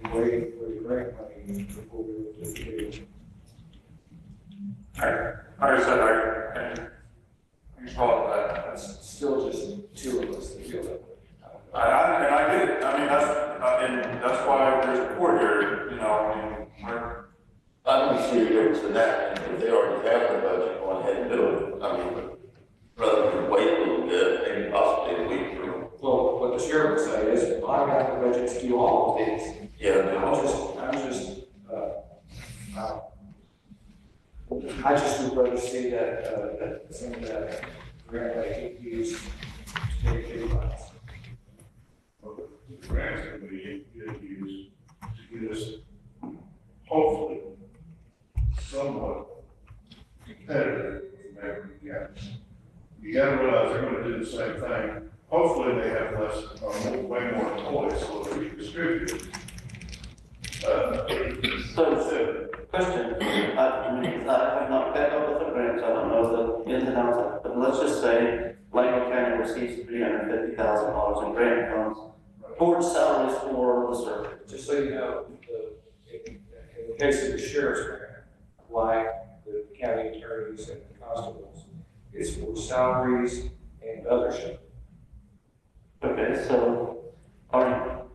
and waiting for the grant money before we would do it? Like I said, you call it that. It's still just 2 of us that feel that way. And I get it. I mean, that's why there's a court here, you know, I mean, I don't see a difference in that, if they already have the budget, go ahead and do it. I mean, rather than wait a little bit, maybe possibly a week or. Well, what the sheriff would say is, I got the budget to do all of these. Yeah, I just would rather see that some of that grant money get used to take care of us. The grants that we get used to get us, hopefully, somewhat competitive with Maverick County. You gotta realize they're gonna do the same thing. Hopefully, they have less, way more employees, so they can distribute. So, dollars in grant funds towards salaries for the survey. Just so you know, in the case of the sheriff's grant, like the county attorneys and the constables, it's for salaries and other shit. Okay, so,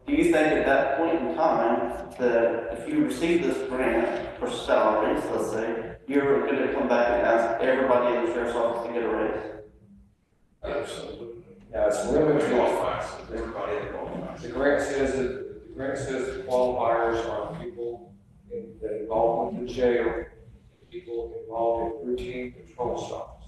do you think at that point in time that if you receive this grant for salaries, let's say, you're gonna come back and ask everybody in the sheriff's office to get a raise? Absolutely. Now, it's limited. Everybody that qualifies. The grant says the qualifiers are people that involved with the jail, people involved in routine control stops.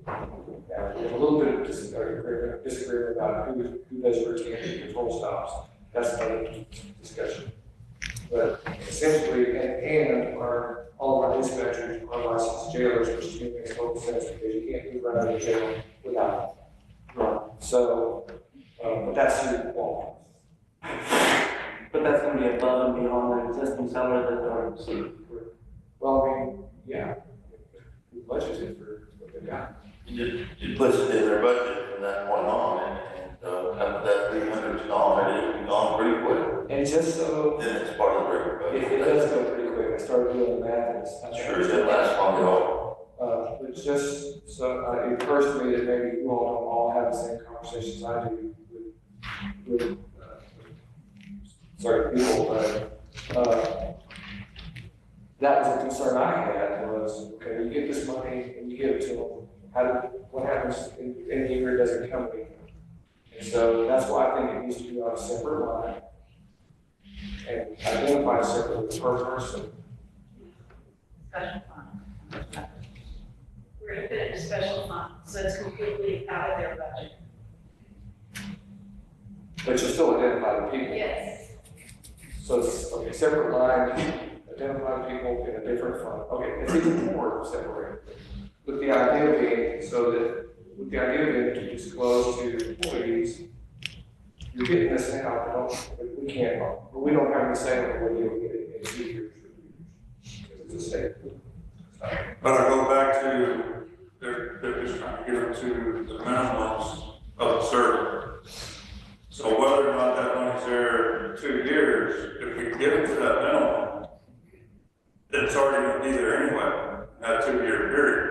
Now, there's a little bit of disagreement about who does routine control stops. That's another discussion. But essentially, and all of our dispatchers are licensed jailers, which to me makes total sense because you can't be run out of jail without them. So, but that's your quality. But that's gonna be above and beyond the existing salary that they're receiving. Well, I mean, yeah, we budgeted for what they got. You put it in their budget from that point on, and after that $300's gone, it'll be gone pretty quick. And just so, Then it's part of the regular budget. it does go pretty quick. I started doing the math and it's not Sure, it didn't last long at all. But just so it occurs to me that maybe you all don't all have the same conversations I do with certain people, but that was a concern I had was, okay, you get this money and you give it to them. What happens in the year it doesn't come to me? And so that's why I think it needs to be on a separate line and identified separately per person. Special fund. We're gonna put it in a special fund, so it's completely out of their budget. But you still identify the people. Yes. So it's a separate line, identify people in a different fund. Okay, it's even more separated. With the idea being, with the idea being to disclose to employees, you're getting this now, we don't have any say on what you get it in 2 years. Because it's a state. But I go back to, they're just trying to get them to the minimums of the survey. So whether or not that money's there in 2 years, if we get it to that minimum, it's already gonna be there anyway, that 2-year period,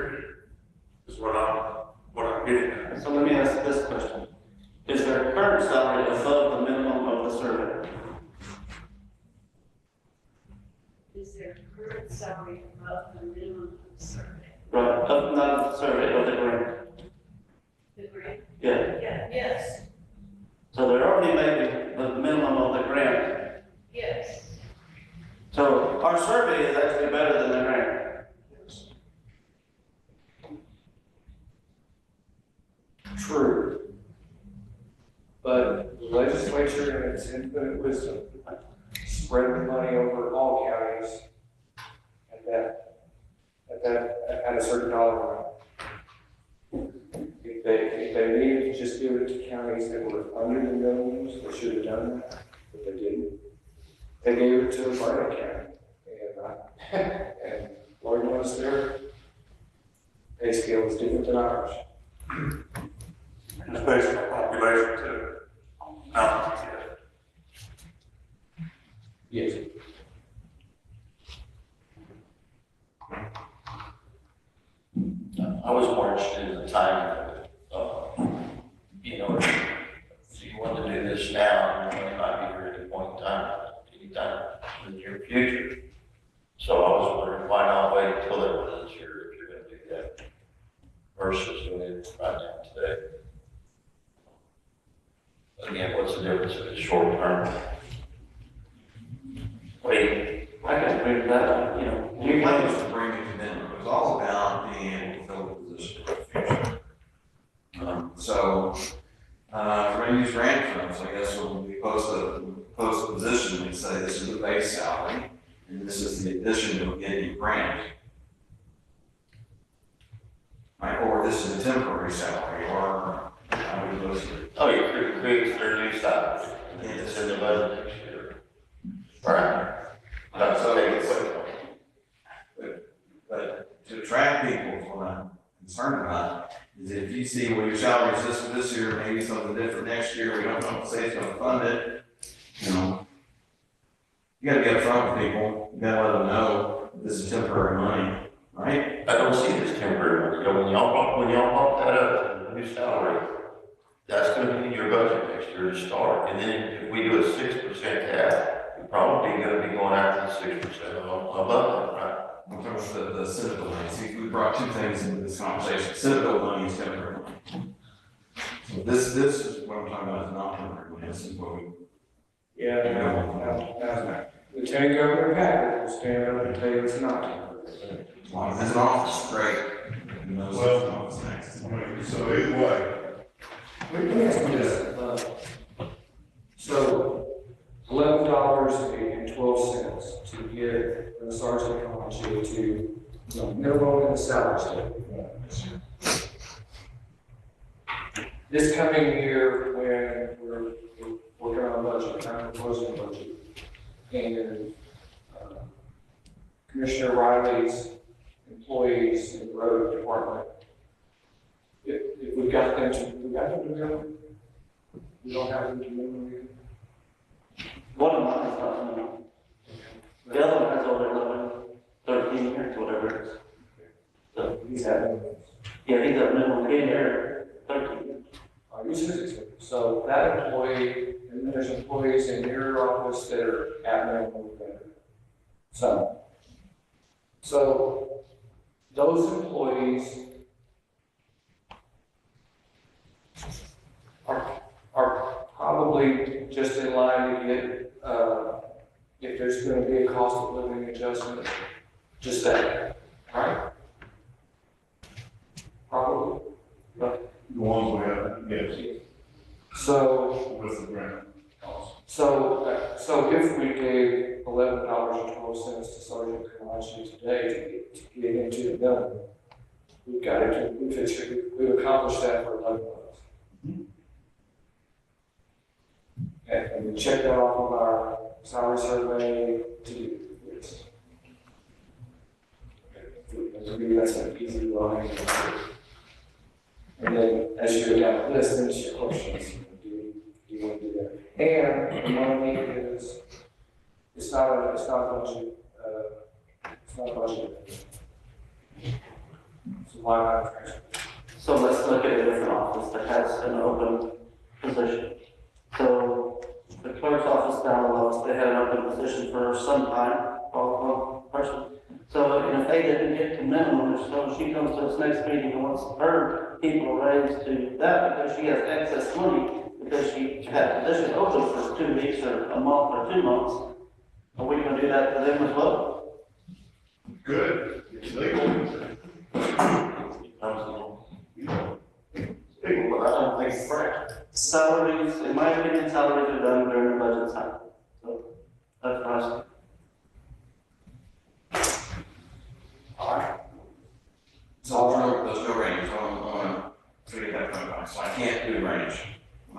is what I'm getting at. So let me ask this question. Is their current salary above the minimum of the survey? Is their current salary above the minimum of the survey? Right, not of the survey, of the grant. The grant? Yeah, Yeah, yes, so they're already making the minimum of the grant. yes. So our survey is actually better than the grant. True. But the legislature in its infinite wisdom spread the money over all counties at a certain dollar amount. If they needed to just give it to counties that were under the minimums, they should have done that, but they didn't. They gave it to Barnett County, and Lord knows their pay scale is different than ours. It's based on population too. Yes. I was more interested in the timing of it. If you want to do this now, it might be here at a point in time, anytime in the near future. So I was wondering, why not wait until it was here if you're gonna do that versus doing it right now today? Again, what's the difference if it's short term? Wait, I can agree with that, We planned to bring it to them. It was all about being able to fill the position for the future. We're gonna use grant funds, I guess, when we post a position, we say this is the base salary, and this is the addition to getting a grant. Right, or this is a temporary salary, or how we list it. oh, you create their new salary, and it's in the budget next year. Right. That's a big question. But to attract people, is what I'm concerned about, is if you see, well, your salary is this year, maybe something different next year, we don't know if the state's gonna fund it, you know. You gotta be upfront with people, you gotta let them know this is temporary money, right? I don't see this temporary, you know, when y'all bump that up to the new salary, that's gonna be in your budget next year to start, and then if we do a 6% cap, you're probably gonna be going after the 6% above that, right? I'm talking about the Citadel money, see, we brought two things into this conversation, Citadel money is temporary money. So this is what I'm talking about, is not temporary money, this is what we. Yeah, now, Lieutenant Governor Patrick will stand up and tell you it's not. As long as it's an office, great. He knows it's an office next. I mean, so either way, Let me ask you this, so $11.12 to give the sergeant technology to, minimum in the salary study. This coming year, when we're working on a budget, I'm proposing a budget, and Commissioner Riley's employees in the road department, if we got them to minimum, we don't have them to minimum yet? One of mine is not minimum. The other one has over 13 years, whatever it is. So, He's having. yeah, he's at minimum 10 years, 13 years. So that employee, and then there's employees in your office that are at minimum or better. So those employees are probably just in line to get, if there's gonna be a cost of living adjustment, just that, right? Probably. the ones we have, yes, So, with the grant cost. so if we gave $11.12 to Sergeant Kalachi today to get into the building, we've accomplished that for $11. And we checked that off of our salary survey to do this. Maybe that's an easy line. And then as you go down the list, then it's your questions. Do you want to do that? And the money is, it's not a budget, it's not a budget. It's a line item transfer. So let's look at a different office that has an open position. So the clerk's office down below, they had an open position for some time, one person. So, and if they didn't get to minimum, so she comes to this next meeting and wants her people raised to that because she has excess money, because she had position open for 2 weeks or a month or 2 months. Are we gonna do that to them as well? Good, it's legal. But I don't think it's right. Salaries, in my opinion, salaries are done during the budget time. So that's what I There's no range on, to get that come back, so I can't do range.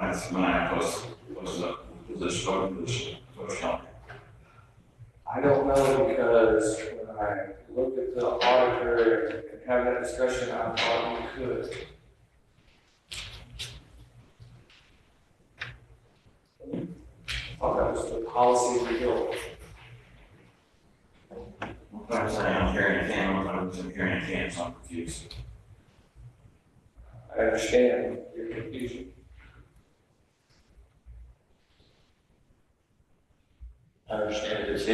That's when I post up position, open position, I don't know because when I looked at the auditor and had that discussion, I thought we could. I thought that was the policy we built. I'm saying I'm hearing a can, I'm hearing a can, so I'm confused. I understand your confusion. I understand if it's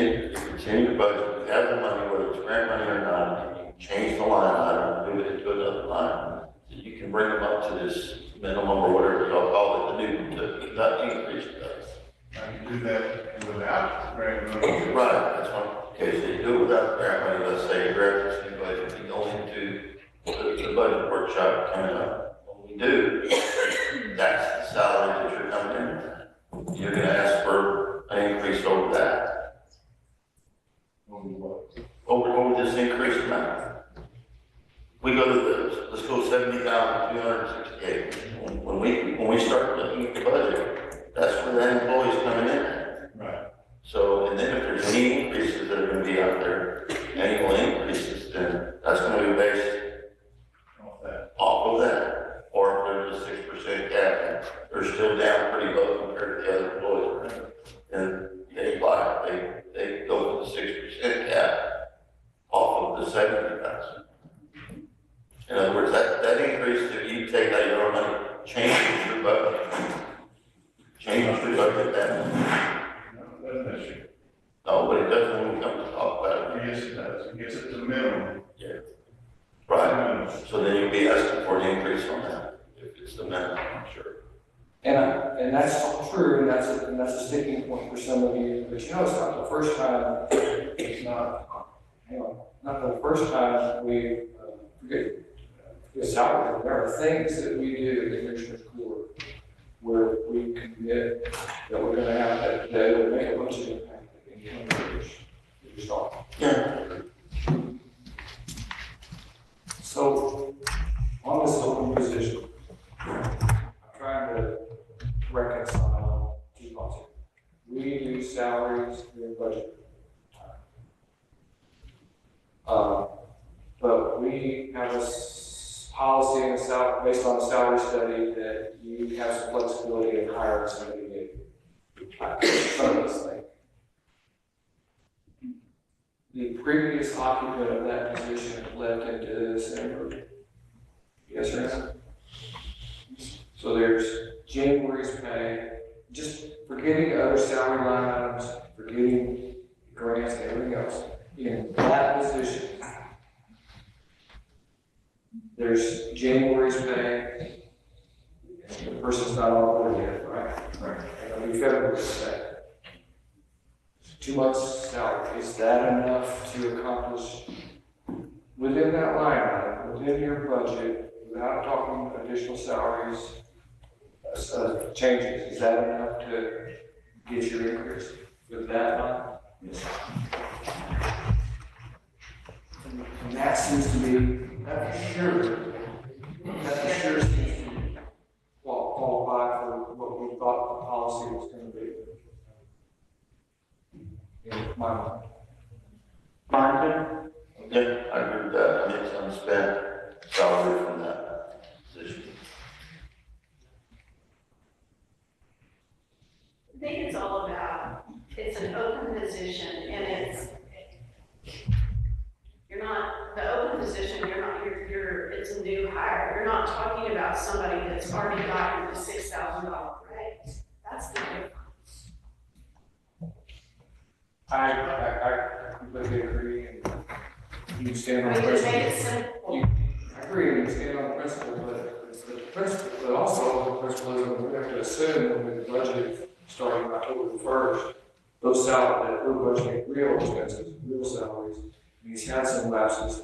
in your budget, you have the money, whether it's grant money or not, you can change the line item, move it into another line. So you can bring them up to this minimum or whatever y'all call it, not increase it. I can do that without grant money. Right, that's one. Okay, so you do it without grant money, let's say grant this new budget, you go into the budget workshop coming up. When we do, that's the salary that you're coming in. You're gonna ask for an increase over that. Over this increased amount. We go to the, let's go 70,268. When we start looking at the budget, that's where that employee's coming in. Right. So, and then if there's any increases that are gonna be out there, annual increases, then that's gonna be based Off that. off of that. they're down pretty low compared to the other employees. And they go for the 6% cap off of the 70,000. In other words, that increase that you take out your own money changes your budget. Changes your budget that much. No, doesn't that shit? No, but it doesn't when we come to talk about it. Yes, it does. It gets it to minimum. Right. So then you'd be asking for an increase on that, if it's the minimum, I'm sure. And that's true, and that's a sticking point for some of you, but you know, it's not the first time, it's not, not the first time we, forget salary, there are things that we do in the Commissioners Court where we commit that we're gonna have that will make a bunch of impact in coming years. You start. Yeah. So, on this open position, I'm trying to reconcile two thoughts here. We do salaries during budget time. But we have a policy and based on a salary study that you have some flexibility in hiring somebody new. Some of us think. The previous occupant of that position left into December. Yes or no? So there's January's pay, just forgetting other salary line items, forgetting grants and everything else. In that position, there's January's pay, and the person's not on board yet, right? Right. And it'll be February's pay. 2 months salary, is that enough to accomplish within that line item, within your budget, without talking additional salaries, changes, is that enough to get your increase with that line? Yes. And that seems to be, that for sure seems to qualify for what we thought the policy was going to be. In my mind. Barrington? Yeah, I agree with that. I mean, it's unspent salary from that position. I think it's all about, it's an open position and you're not, the open position, it's a new hire. You're not talking about somebody that's already gotten the $6,000 raise. That's the difference. I completely agree, and you stand on I mean, to make principle. it simple. I agree, you stand on principle, but it's the principle, but also the principle is that we have to assume with the budget starting October 1st, those salaries that we're budgeting real expenses, real salaries, these have some lapses.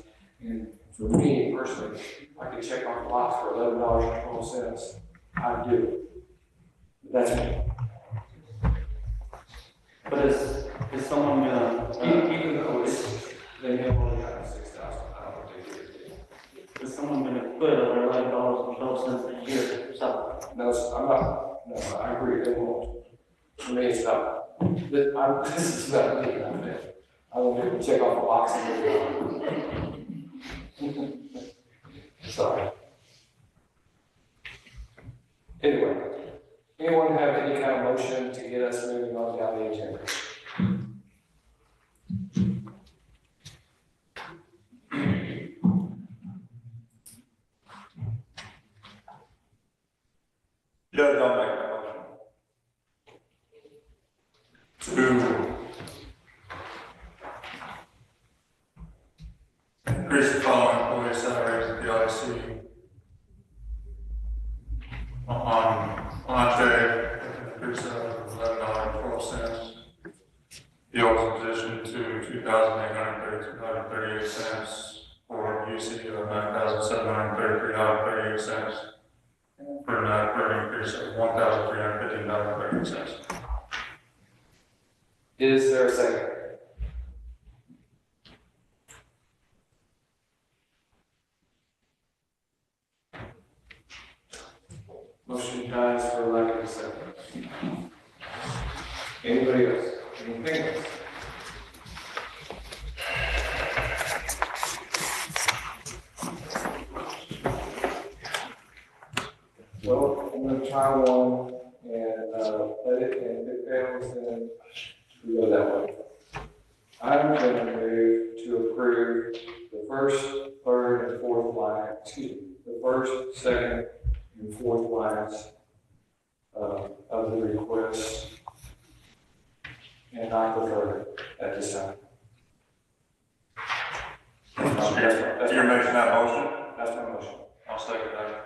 And for me personally, I could check off the box for $11.12. I do. But that's me. But is someone gonna, Even though they have only gotten 6,000, I don't know what they do. is someone gonna quit over $11.12 a year, so? No, I agree, they won't. For me, it's not. This is not me, I will check off the box and move on. Sorry. Anyway, anyone have any kind of motion to get us moving on down the agenda? Judge, I'll make that motion. To increase the following employee salaries at the IC. Entree, increase of $11.12. The open position to $2,832.38 for UC of $9,733.38 for an increase of $1,315.38. Is there a second? Motion dies for lack of a second. Anybody else? Anything else? Well, I'm gonna try one let it, and if it fails, then we go that way. I'm going to move to approve the first, third, and fourth line, the first, second, and fourth lines of the request, and not the third at this time. You're making that motion? That's my motion. I'll second that.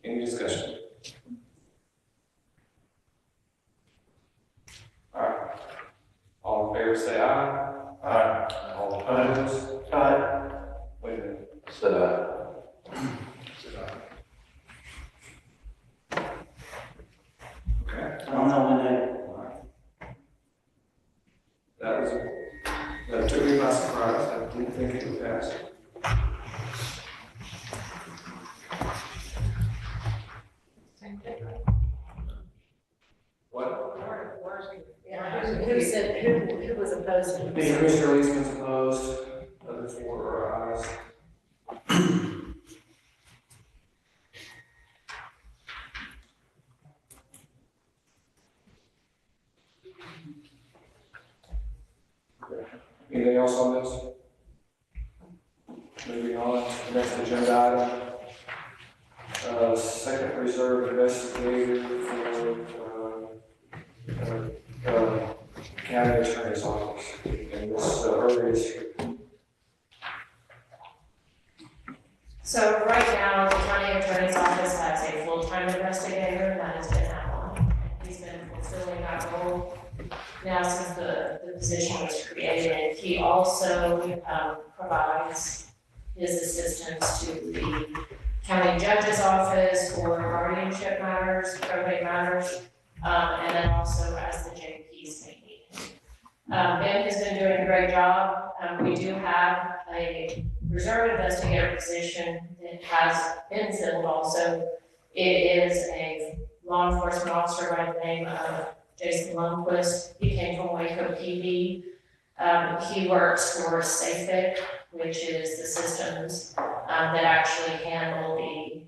Any discussion? All right. All in favor, say aye. Aye. All opposed? Aye. Wait a minute. Said aye. Okay. I don't know when they, That took me by surprise. I didn't think it would pass. What? Who said, who was opposed? The Commissioner Leesman's opposed, other four are ayes. Anything else on this? Moving on, next agenda item. Second reserve investigator for county attorney's office. And this earliest. So right now, the county attorney's office has a full-time investigator that has been at one. He's been fulfilling that role now since the position was created. He also provides his assistance to the county judge's office for guardianship matters, probate matters, and then also as the JP's may need him. Ben has been doing a great job. We do have a reserve investigator position that has been filled also. It is a law enforcement officer by the name of Jason Lundquist. He came from Waco PD. He works for SAFIC, which is the systems that actually handle the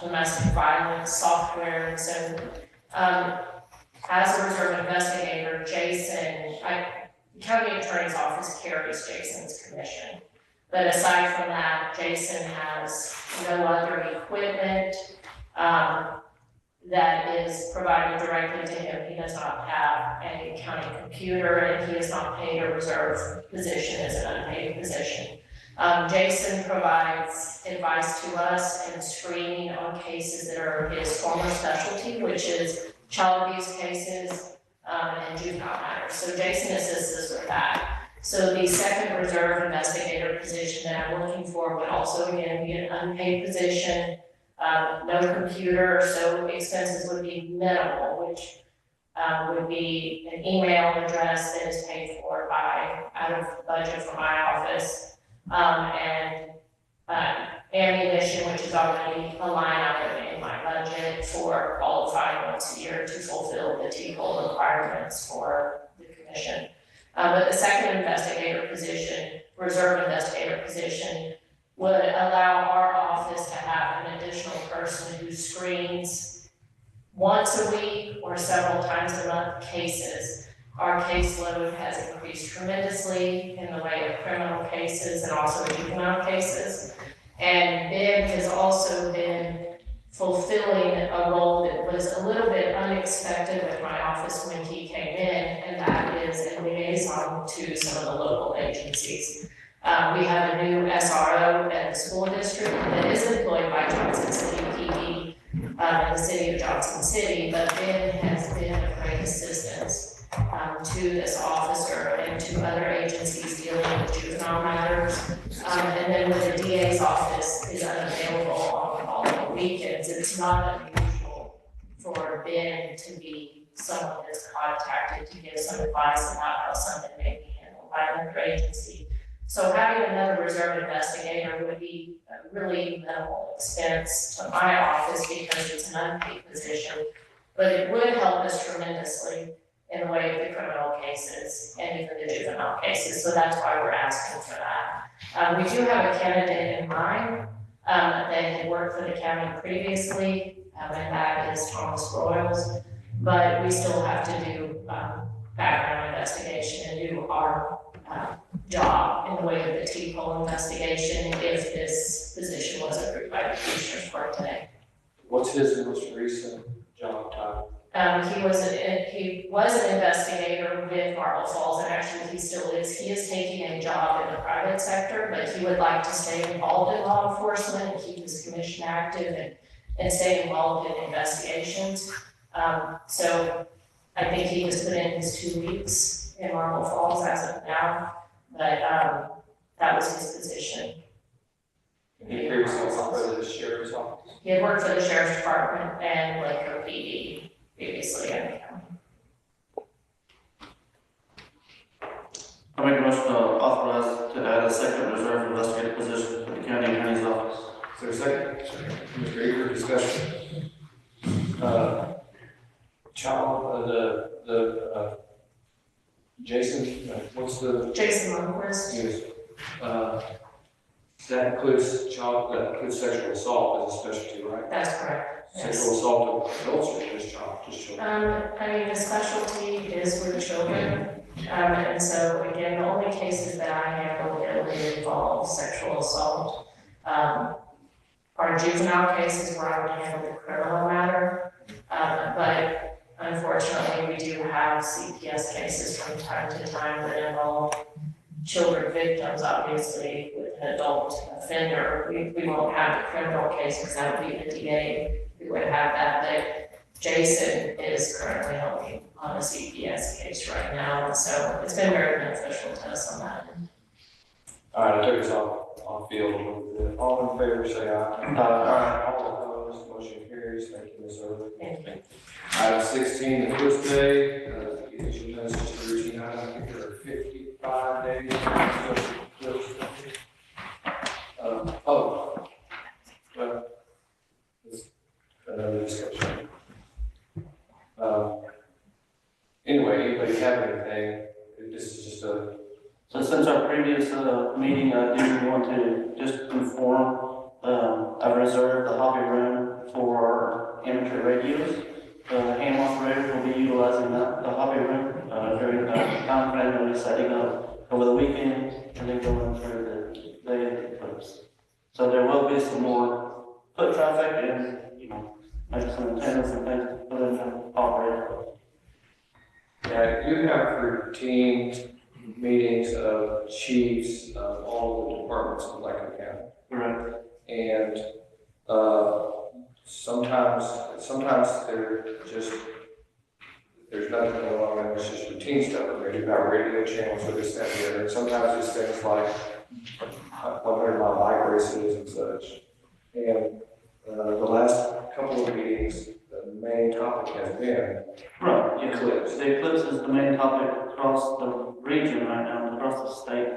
domestic violence software. And so as a reserve investigator, the county attorney's office carries Jason's commission. But aside from that, Jason has no other equipment that is provided directly to him. He does not have a county computer, and he is not paid a reserve position as an unpaid position. Jason provides advice to us and screening on cases that are his former specialty, which is child abuse cases and juvenile matters. So Jason assists us with that. So the second reserve investigator position that I'm looking for would also again be an unpaid position, no computer, so expenses would be minimal, which would be an email address that is paid for out of budget for my office, and ammunition, which is already a line item in my budget for qualifying once a year to fulfill the TCOL requirements for the commission. But the second investigator position, reserve investigator position, would allow our office to have an additional person who screens once a week or several times a month cases. Our caseload has increased tremendously in the way of criminal cases and also juvenile cases. And Ben has also been fulfilling a role that was a little bit unexpected with my office when he came in, and that is a liaison to some of the local agencies. We have a new SRO at the school district that is employed by Johnson City PD in the city of Johnson City, but Ben has been a great assistance to this officer and to other agencies dealing with juvenile matters. And then when the DA's office is unavailable on the weekends, it's not unusual for Ben to be someone that's contacted to give some advice about how something may be handled by another agency. So having another reserve investigator would be a really minimal expense to my office because it's an unpaid position, but it would help us tremendously. in the way of the criminal cases and even the juvenile cases, so that's why we're asking for that. We do have a candidate in mind, that had worked for the county previously, and that is Thomas Broyles, but we still have to do, background investigation and do our, job in the way of the T-pole investigation if this position was approved by the Commissioners Court today. What's his most recent job title? He was an investigator with Marble Falls, and actually he still is. He is taking a job in the private sector, but he would like to stay involved in law enforcement and keep his commission active and stay involved in investigations. So I think he just put in his 2 weeks in Marble Falls as of now, but that was his position. He previously worked for the sheriff's office. He had worked for the sheriff's department and Lakewood PD previously in the county. I make a motion to authorize to add a second reserve investigative position for the county attorney's office. Is there a second? Mr. Eager, discussion. Jason, what's the? Jason Lundquist. Yes. That includes sexual assault as a specialty, right? That's correct. Yes. Sexual assault of adults or just children? I mean, the specialty is with children. And so again, the only cases that I handle that would involve sexual assault, are juvenile cases where I would handle the criminal matter. But unfortunately, we do have CPS cases from time to time that involve children victims, obviously, with an adult offender. We won't have the criminal case because that would be the DA. We would have that, but Jason is currently helping on a CPS case right now, and so it's been very beneficial to us on that. All right, I took us off field a little bit. All in favor, say aye. All opposed, motion carries. Thank you, Ms. Irvin. Thank you. Item 16, the quiz day. As you know, it's just a routine item. I think there are 55 days. Well, it's another discussion. Anyway, anybody have anything? This is just a. So since our previous meeting, I do want to just inform, I've reserved the hobby room for amateur radios. The ham operator will be utilizing the hobby room during the time frame that we're setting up over the weekend and then going through the day of the eclipse. So there will be some more foot traffic and, maybe some antennas and things to put in the operator. Yeah, you have routine meetings of chiefs of all the departments of Lincoln County. Correct. And sometimes there's nothing going on, and it's just routine stuff. Maybe about radio channels or this, that, and the other. And sometimes it's things like 100-mile bike races and such. And the last couple of meetings, the main topic has been Right, yeah. eclipse. The eclipse is the main topic across the region right now, across the state.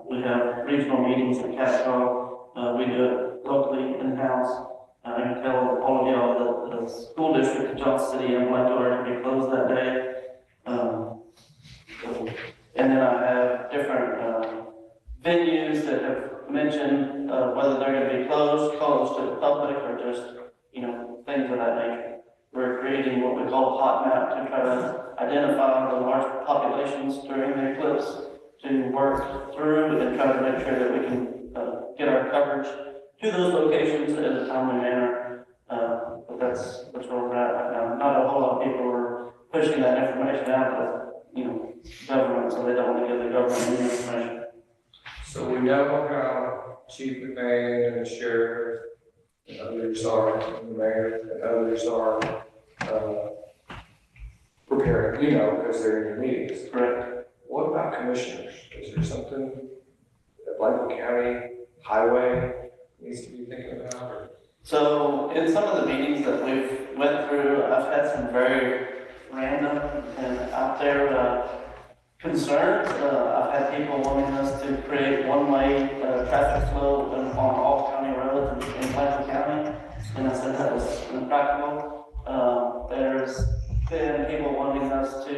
We have regional meetings in Catskill. We do it locally in-house. I can tell all of y'all that the school district of Johnson City and Blanco are going to be closed that day. And then I have different venues that have mentioned whether they're going to be closed to the public, or just, things of that nature. We're creating what we call a hot map to try to identify the large populations during the eclipse to work through and try to make sure that we can get our coverage to those locations in a timely manner. But that's where we're at right now. Not a whole lot of people are pushing that information out to, government, so they don't want to give the government new information. So we know how Chief McMahon and the sheriff and others are, and the mayor and others are preparing, because they're in your meetings. Correct. What about commissioners? Is there something that Blanco County Highway needs to be thinking about? Or? So in some of the meetings that we've went through, I've had some very random and out there concerns. I've had people wanting us to create one-way traffic flow on all county roads in Blanco County, and I said that was impractical. There's been people wanting us to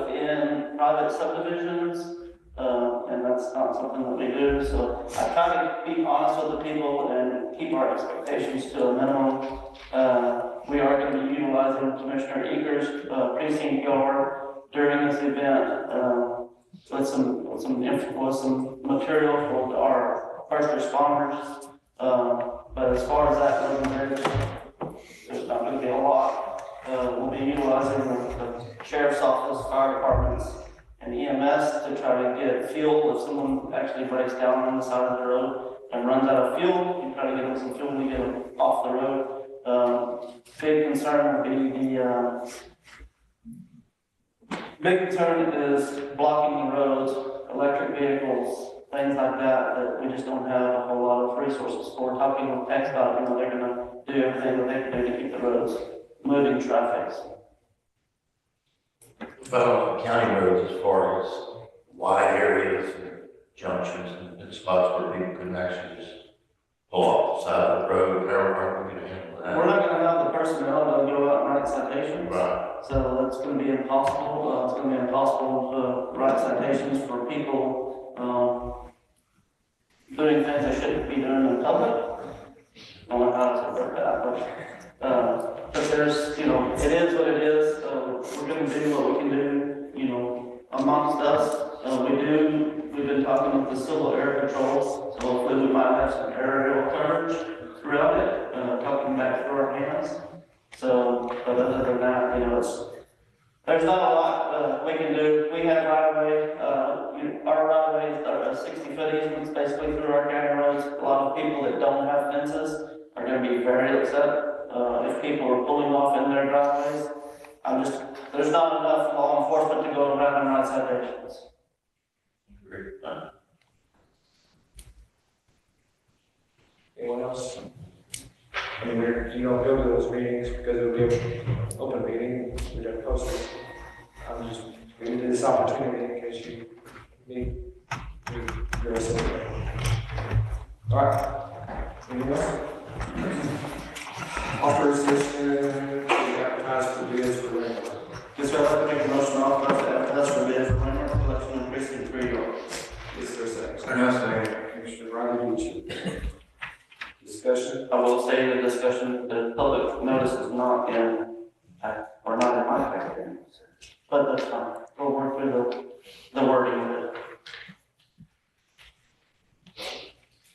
within private subdivisions, and that's not something that we do. So I try to be honest with the people and keep our expectations to a minimum. We are going to be utilizing Commissioner Eager's precinct yard during this event with some material for our first responders. But as far as that goes, there's not going to be a lot. We'll be utilizing the sheriff's office, fire departments, and EMS to try to get fuel. If someone actually breaks down on the side of the road and runs out of fuel, you try to get them some fuel to get them off the road. Big concern is blocking the roads, electric vehicles, things like that we just don't have a whole lot of resources for. Talking with XDOT, they're gonna do everything that they can do to keep the roads moving traffic. About county roads as far as wide areas and junctions and spots where people can actually just pull off the side of the road, how are we gonna handle that? We're not gonna have the personnel to go out and write citations. Right. So that's gonna be impossible. It's gonna be impossible to write citations for people, doing things they shouldn't be doing in public. I don't know how to work that, but there's, it is what it is. We're gonna do what we can do, amongst us. We've been talking with the Civil Air Patrols, so hopefully we might have some aerial coverage throughout it, talking back through our hands. So, but other than that, there's not a lot we can do. We have right-of-way, our right-of-ways are 60-foot easements basically through our county roads. A lot of people that don't have fences are going to be very upset if people are pulling off in their driveways. There's not enough law enforcement to go around and write citations. Anyone else? I mean, you don't go to those meetings because it'll be an open meeting, we don't post it. I'm just giving you this opportunity in case you need your assistance. All right. Anyone else? Authorization to advertise for bids for rental. Yes, sir, I'd like to make a motion to authorize the advertise for bids for rental collection and precinct 3 yards. Is there a second? Second. Commissioner Riley Beach. Discussion? I will say in the discussion, the public notice is not in my packet, but that's fine. We'll work through the wording of it.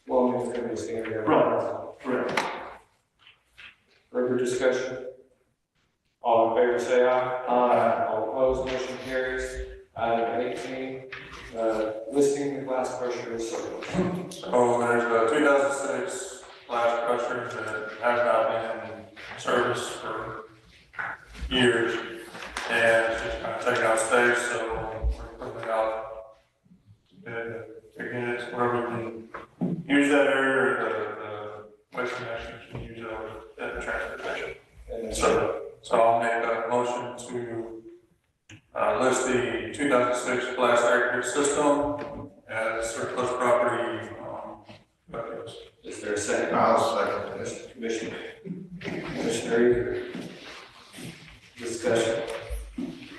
Well, it's going to be standard. Right. Further discussion? All in favor say aye. Aye. All opposed, motion carries. Item 18, listing the glass crusher service. So there's a 2006 glass crusher that has not been in service for years, and it's just kind of taken out space, so we're putting it out to get it where we can use that area, or the waste connections can use it at the transfer station. And So I'll make a motion to list the 2006 glass aggregate system as surplus property. is there a second? I'll second this. Commissioner Eager. Discussion.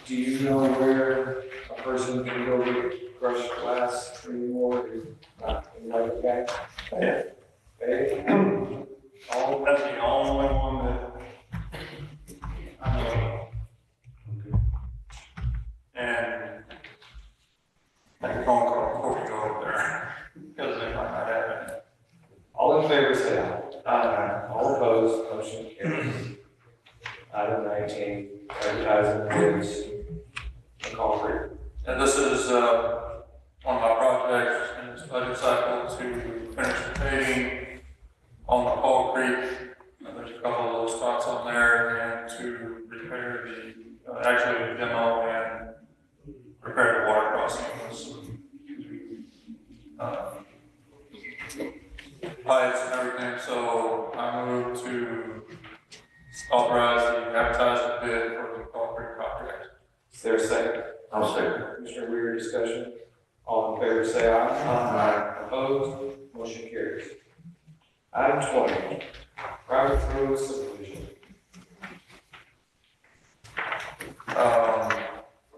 Do you know where a person can go get crushed glass anymore? Like that? Yeah. Okay. That's the only one that I know of. And make a phone call before we go over there, because they might not have it. All in favor, say aye. Aye. All opposed, motion carries. Item 19, advertising bids, concrete. And this is, one of my projects in this budget cycle to finish the paving on the Fall Creek. There's a couple of little spots on there, and to repair the, actually demo and repair the water crossing. Pipes and everything, so I move to authorize the advertising bid for the Fall Creek project. Is there a second? I'll second. Commissioner Weir, discussion. All in favor, say aye. Aye. Opposed, motion carries. Item 20, private road subdivision.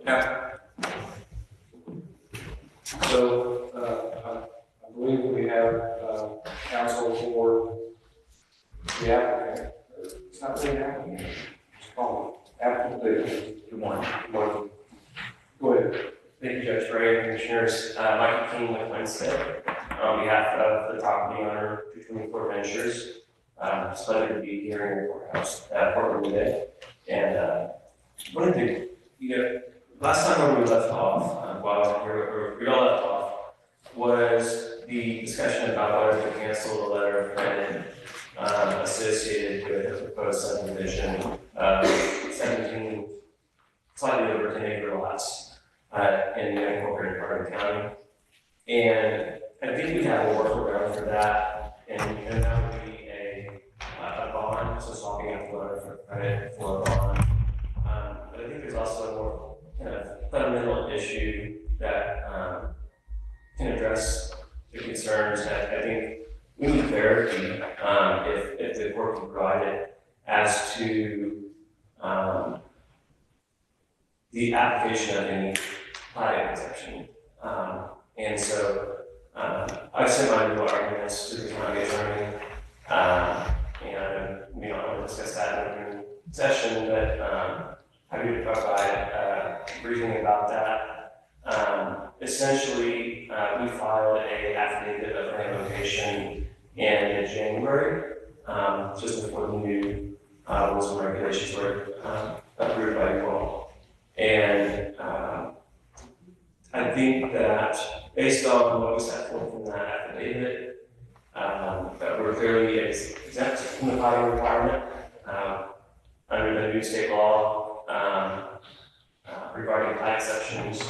Yeah, So, I believe we have, counsel for the applicant. It's not really an applicant, it's called applicant. Good morning. Good morning. Go ahead. Thank you, Judge Bray, Commissioners. Michael King with Winstead, on behalf of the property owner, 224 Ventures. It's pleasure to be here in your courthouse, courtroom today. And wanted to, last time when we left off, while I was here, or we all left off, was the discussion about whether to cancel the letter of credit associated with the proposed subdivision of 17, slightly over 10 acre lots in the unincorporated part of the county. And I think we have a workaround for that, and that would be a bond, so swapping out the letter for credit for a bond. But I think there's also a more kind of fundamental issue that can address the concerns that I think we need clarity, if the court can provide it, as to the application of any planning exception. And so I've sent my legal arguments to the county attorney, and we don't want to discuss that in the session, but happy to provide briefing about that. Essentially, we filed a affidavit of revocation in January, just before the new rules and regulations were approved by you all. And I think that based on what was set forth in that affidavit, that we're clearly exempt from the filing requirement under the new state law regarding plat exceptions.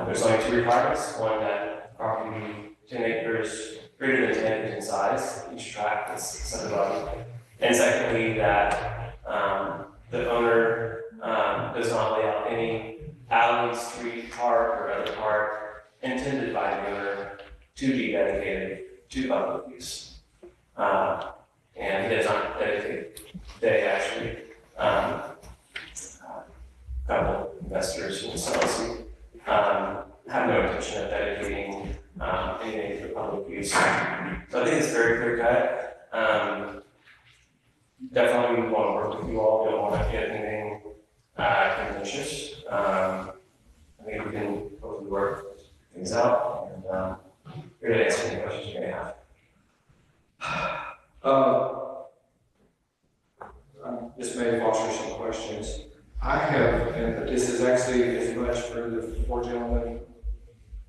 There's only two requirements. One, that property 10 acres, greater than 10 acres in size, each tract is subdivided. And secondly, that the owner does not lay out any alley, street, park, or other park intended by the owner to be dedicated to public use. And it is not dedicated. They actually, couple investors and sellers have no intention of dedicating anything to public use. So I think it's very clear cut. Definitely we want to work with you all. We don't want to get anything contentious. I think we can hopefully work things out, and here to answer any questions you may have. This may foster some questions. I have, and this is actually as much for the four gentlemen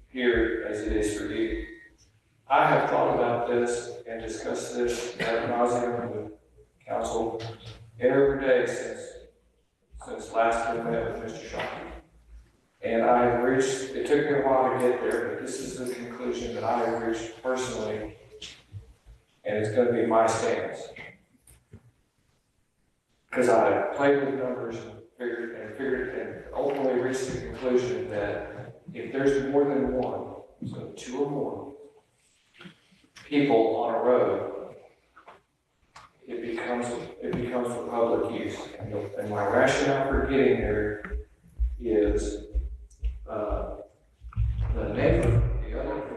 here as it is for you. I have thought about this and discussed this ad nauseum with council every day since last we met with Mr. Shockey. And I have reached, it took me a while to get there, but this is the conclusion that I have reached personally, and it's going to be my stance. Because I played with numbers and figured and ultimately reached the conclusion that if there's more than one, so two or more people on a road, it becomes for public use. And my rationale for getting there is the neighbor,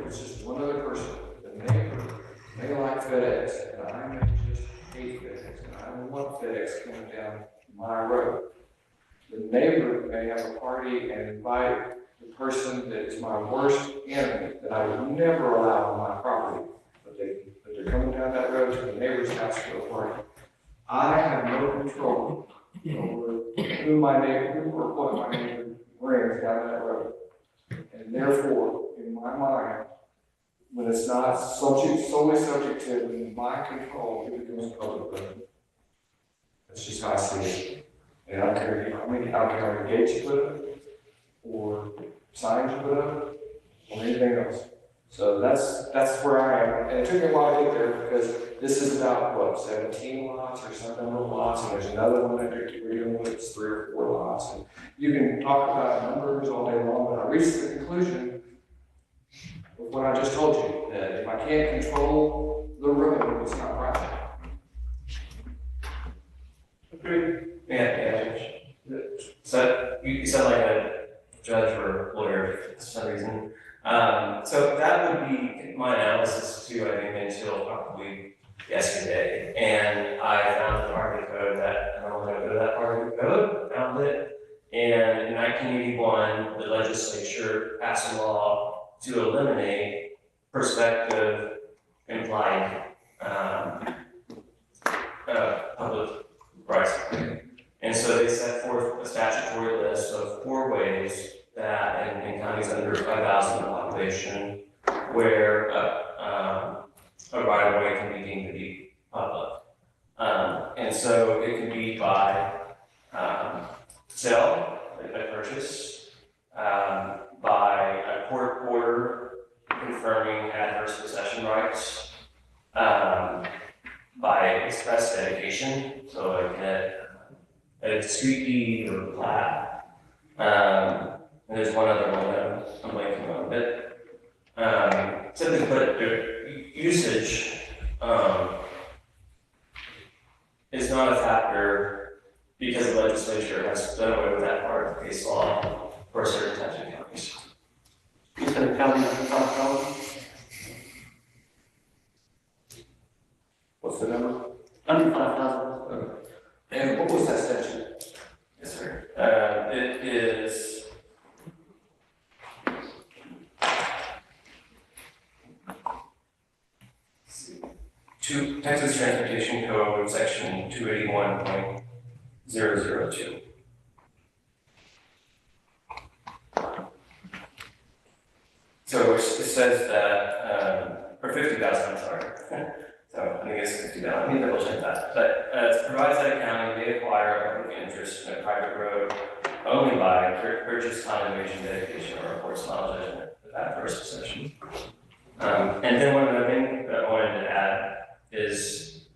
it's just one other person, the neighbor may like FedEx, and I may just hate FedEx, and I don't want FedEx coming down my road. The neighbor may have a party and invite the person that is my worst enemy that I would never allow on my property, but they're coming down that road to the neighbor's house for a party. I have no control over who my neighbor or what my neighbor brings down that road. And therefore, in my mind, when it's not solely subject to my control, it becomes public road. That's just how I see it. And I don't care how many gates you put up, or signs you put up, or anything else. So that's where I am. And it took me a while to get there because this is about, what, 17 lots or some number of lots, and there's another one that we're dealing with, it's 3 or 4 lots. And you can talk about numbers all day long, but I reached the conclusion with what I just told you, that if I can't control the road, it's not right. Agreed. Yeah. So you sound like judge or lawyer for some reason. So that would be my analysis too, I think, until probably yesterday. And I found the part of the code that I don't want to go to that part of the code, found it. And in 1981, the legislature passed a law to eliminate prospective implied public rights. And so they set forth a statutory list of 4 ways that in counties under 5,000 population where a right of way can be deemed to be public. And so it can be by sale, by purchase, by a court order confirming adverse possession rights, by express dedication, so like a street deed or plat. And there's one other one that I'm blanking on, but simply put, usage is not a factor because the legislature has done away with that part of the case law for certain types of counties. You said a county under 5,000? What's the number? Under 5,000. And what was that statute? Yes, sir. It is Texas Transportation Code, section 281.002. So it says that, or 50,000, I'm sorry. So I think it's 50,000, let me double check that. But it provides that a county may acquire a public interest in a private road only by purchase, condemnation, dedication, or reports final judgment of adverse possession. And then one other thing that I wanted to add is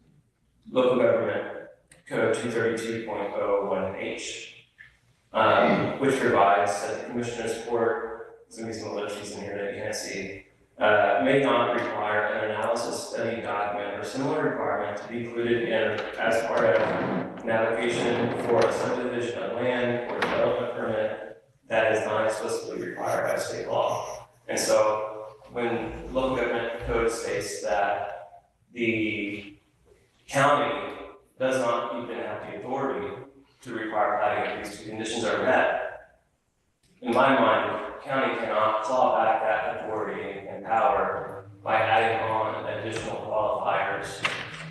local government code 232.01H, which provides that the commissioner's court, there's going to be some ellipses in here that you can't see, may not require an analysis study document or similar requirement to be included in as part of an application for a subdivision of land or development permit that is not explicitly required by state law. And so when local government code states that the county does not even have the authority to require platting if these two conditions are met, in my mind, the county cannot claw back that authority and power by adding on additional qualifiers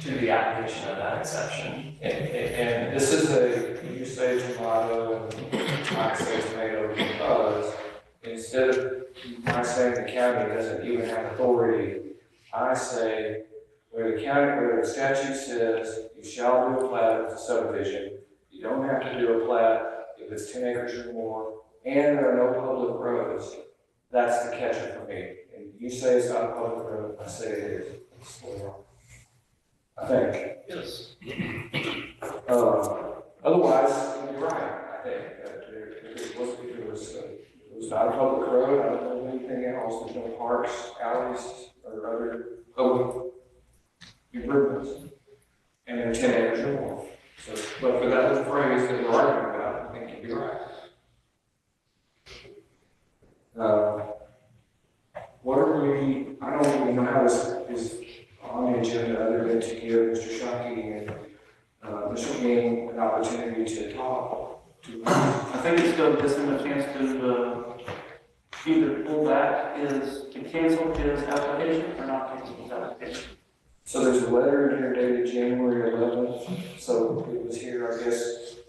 to the application of that exception. And this is a, you say tomato and I say tomato because instead of my saying the county doesn't even have authority, I say where the statute says you shall do a plat of a subdivision, you don't have to do a plat if it's 10 acres or more, and there are no public roads. That's the catcher for me. And you say it's not a public road, I say it is. I think. Yes. Otherwise, you're right, I think. If it was not a public road, I don't know anything else, there's no parks, alleys, or other public improvements. And they're 10 acres or more. So, but for that little phrase that we're arguing about, I think you'd be right. What are we, I don't even know how this is on the agenda other than to give Mr. Shockey and Mr. King an opportunity to talk to us. I think it's going to give him a chance to either pull back to cancel his application or not cancel his application. So there's a letter in here dated January 11th, so it was here, I guess,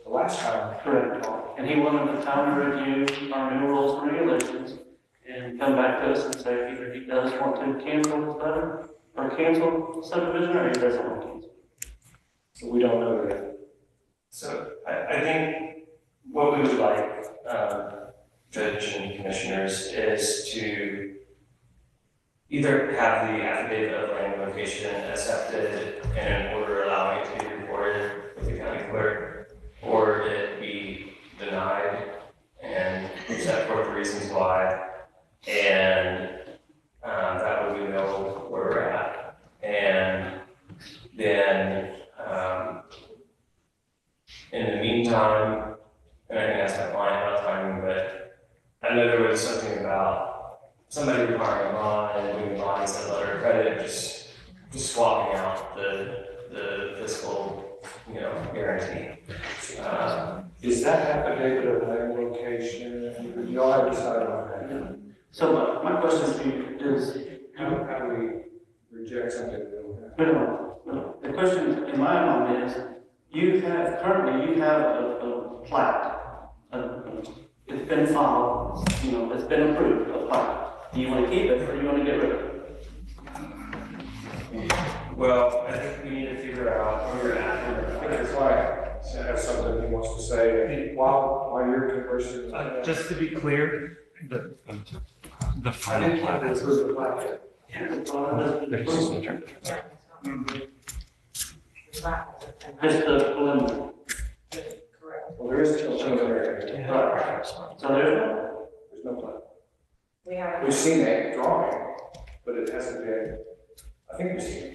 the last time. Correct. And he wanted the time to review our new rules and regulations and come back to us and say either he does want to cancel his letter or cancel the subdivision or he doesn't want to cancel. So we don't know that. So I think what we would like, Judge and Commissioners, is to either have the affidavit of land location accepted in an order allowing it to be recorded with the county clerk, or it be denied and set forth the reasons why, and that way we know where we're at. And then in the meantime, and I can ask my client about timing, but I know there was something about somebody requiring a bond and doing a bond instead of letter of credit, just swapping out the fiscal, guarantee. Is that affidavit of land location, you all have decided on that? So my question to you is, How do we reject something that we don't have? no, the question in my mind is, currently you have a plat. It's been filed, it's been approved, a plat. Do you want to keep it or do you want to get rid of it? Well, I think we need to figure out where we're at. I think it's like, has something he wants to say, while you're conversing. Just to be clear, the I final didn't have plat to is. approve the plat yet. There's just a term. Just the preliminary. Well, there is still preliminary. Right. So There's no plat. We've seen a drawing, but it hasn't been, I think we've seen a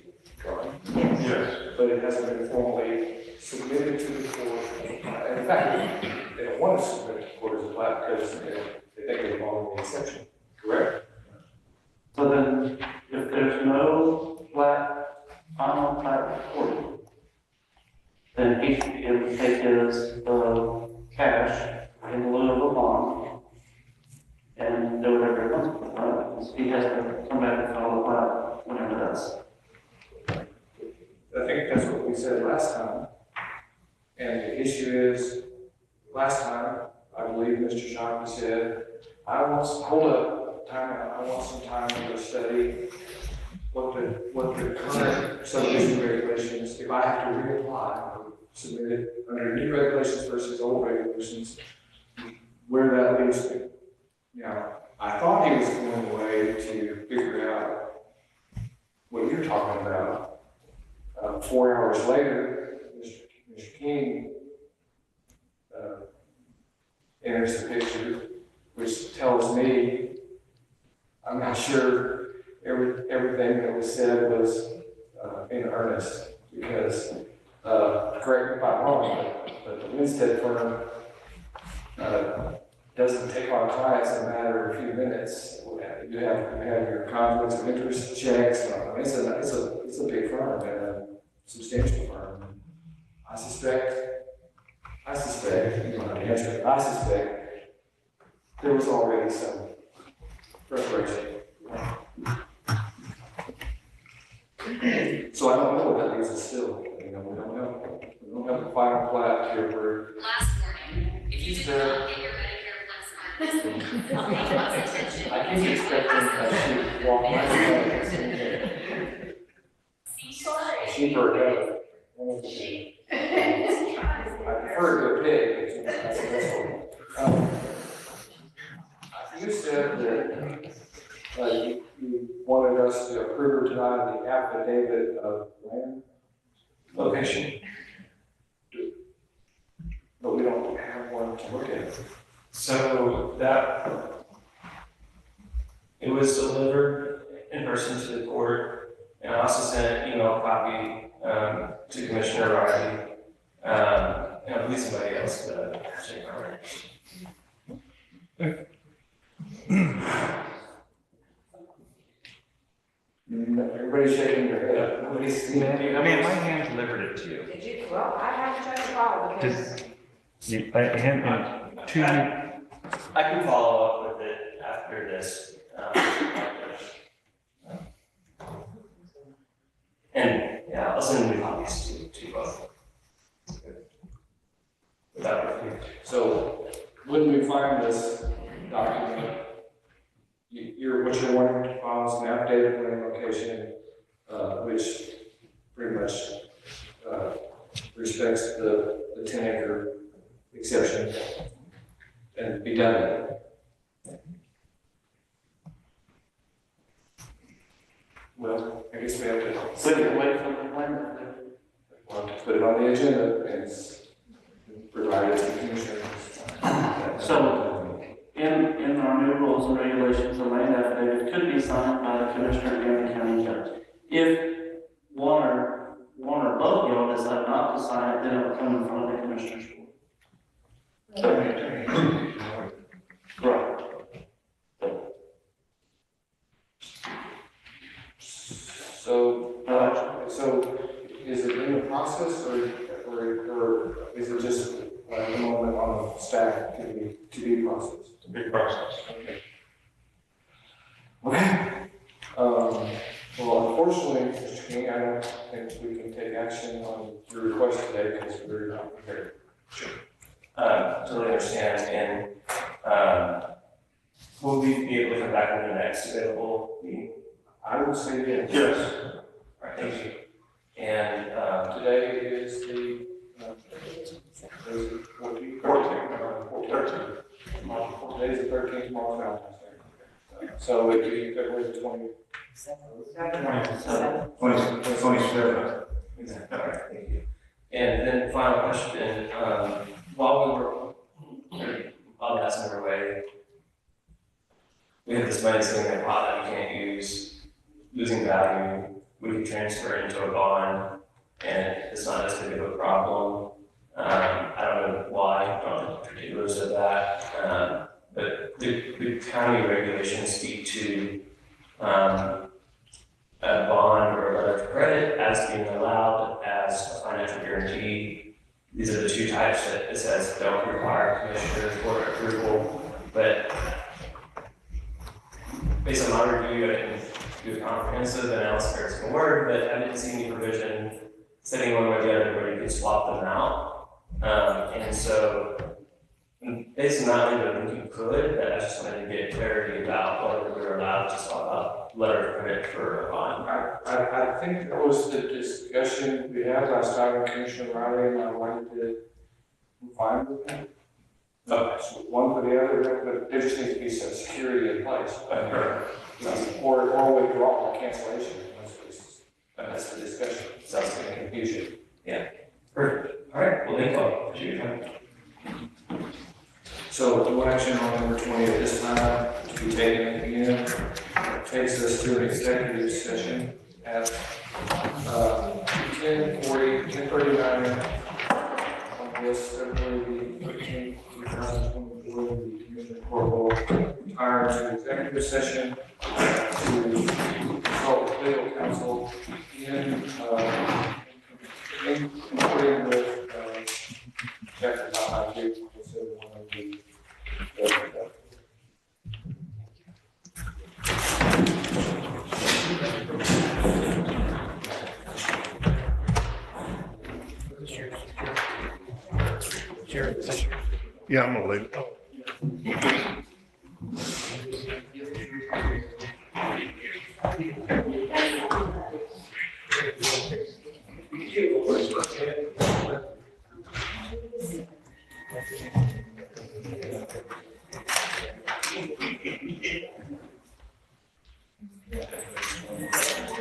drawing, Yes. but it hasn't been formally submitted to the court. In fact, they don't want to submit it to the court as a plat because they think they follow the exception, correct? So then, if there's no final plat recorded, then he should be able to take his, cash in lieu of a bond and do whatever he wants with it, right? Because he has to come back and file the plat whenever that's. I think that's what we said last time. And the issue is, last time, I believe Mr. Shockey said, time out, I want some time to study what the current subdivision regulations, if I have to reapply, or submit it under new regulations versus old regulations, where that leaves me. Now, I thought he was going away to figure out what you're talking about. 4 hours later, Mr. King enters the picture, which tells me, I'm not sure everything that was said was in earnest, because, correct me if I'm wrong, but the Winstead firm doesn't take on clients in a matter of a few minutes. You have your conflicts of interest checks. It's a big firm and a substantial firm. I suspect, you don't have to answer it, I suspect there was already some preparation. So I don't know what that leaves us still. We don't know. We don't have the final plat to approve. Last warning, if you did not get your Medicare Plus. I keep expecting to walk my way. Sheep or a goat. I prefer to pig. You said that you wanted us to approve or deny the affidavit of land location. But we don't have one to look at. So it was delivered in person to the court, and I also sent an email copy to Commissioner Riley, and I believe somebody else, but check Everybody's shaking their head. Nobody's seen it. I mean, my hand delivered it to you. Did you, well, I have to check the file because. I can follow up with it after this. And yeah, I'll send new copies to both. Without review. So when we find this document, what you're wanting to file is an affidavit of land location, which pretty much respects the 10-acre exception and be done. Well, I guess we have to Wait for the plan. we'll have to put it on the agenda and provide it to the commissioners. So, in our new rules and regulations, the land affidavit could be signed by the commissioner and the county judge. If one or both of y'all decide not to sign it, then it will come in front of the commissioner's court. Right. process, or is it just at the moment on the staff to be processed? It's a big process. Okay. Well, unfortunately, Mr. King, I don't think we can take action on your request today because we're not prepared. Totally understand, and, will we be able to come back in the next available meeting? I would say yes. Yes. All right, thank you. And, Today is the, is it 14th? 13th. Today's the 13th, tomorrow's Valentine's Day. So it'd be February the 20th. 27. exactly, all right, thank you. And then final question, while that's underway, we have this money sitting in a pot that we can't use, losing value, we can transfer it into a bond, and it's not as big of a problem. I don't know why, I don't know the particulars of that, but the county regulations speak to, a bond or a letter of credit as being allowed as a financial guarantee. These are the two types that it says don't require commissioner court approval, but based on my review, I didn't do a comprehensive analysis of every single word, but I didn't see any provision setting one way or the other where you could swap them out. And so, based on that, I think you could, but I just wanted to get clarity about whether we were allowed to swap out letter of credit for a bond. I think that was the discussion we had last time, Commissioner Riley and I wanted to fine with that. No, one for the other, but there just needs to be some security in place. Or withdrawal or cancellation in most cases. That's the discussion. Sounds like confusion. Yeah. Perfect. All right. Well, thank you all. Appreciate your time. So no action on number 20 at this time to be taken again. Takes us to an executive session at 10:39 on this February 13th, 2024. The Commissioner Court will retire to executive session to consult with legal counsel in according with chapter 592. Yeah, I'm gonna leave it. Hello. Hi.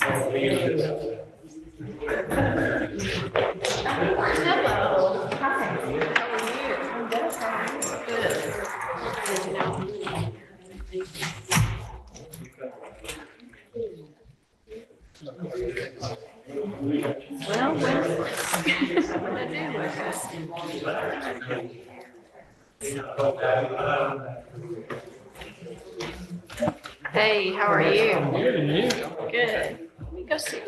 How are you? I'm good. Good. Good to know. Well, what I do Hey, how are you? Good, and you? Good. Let me go see.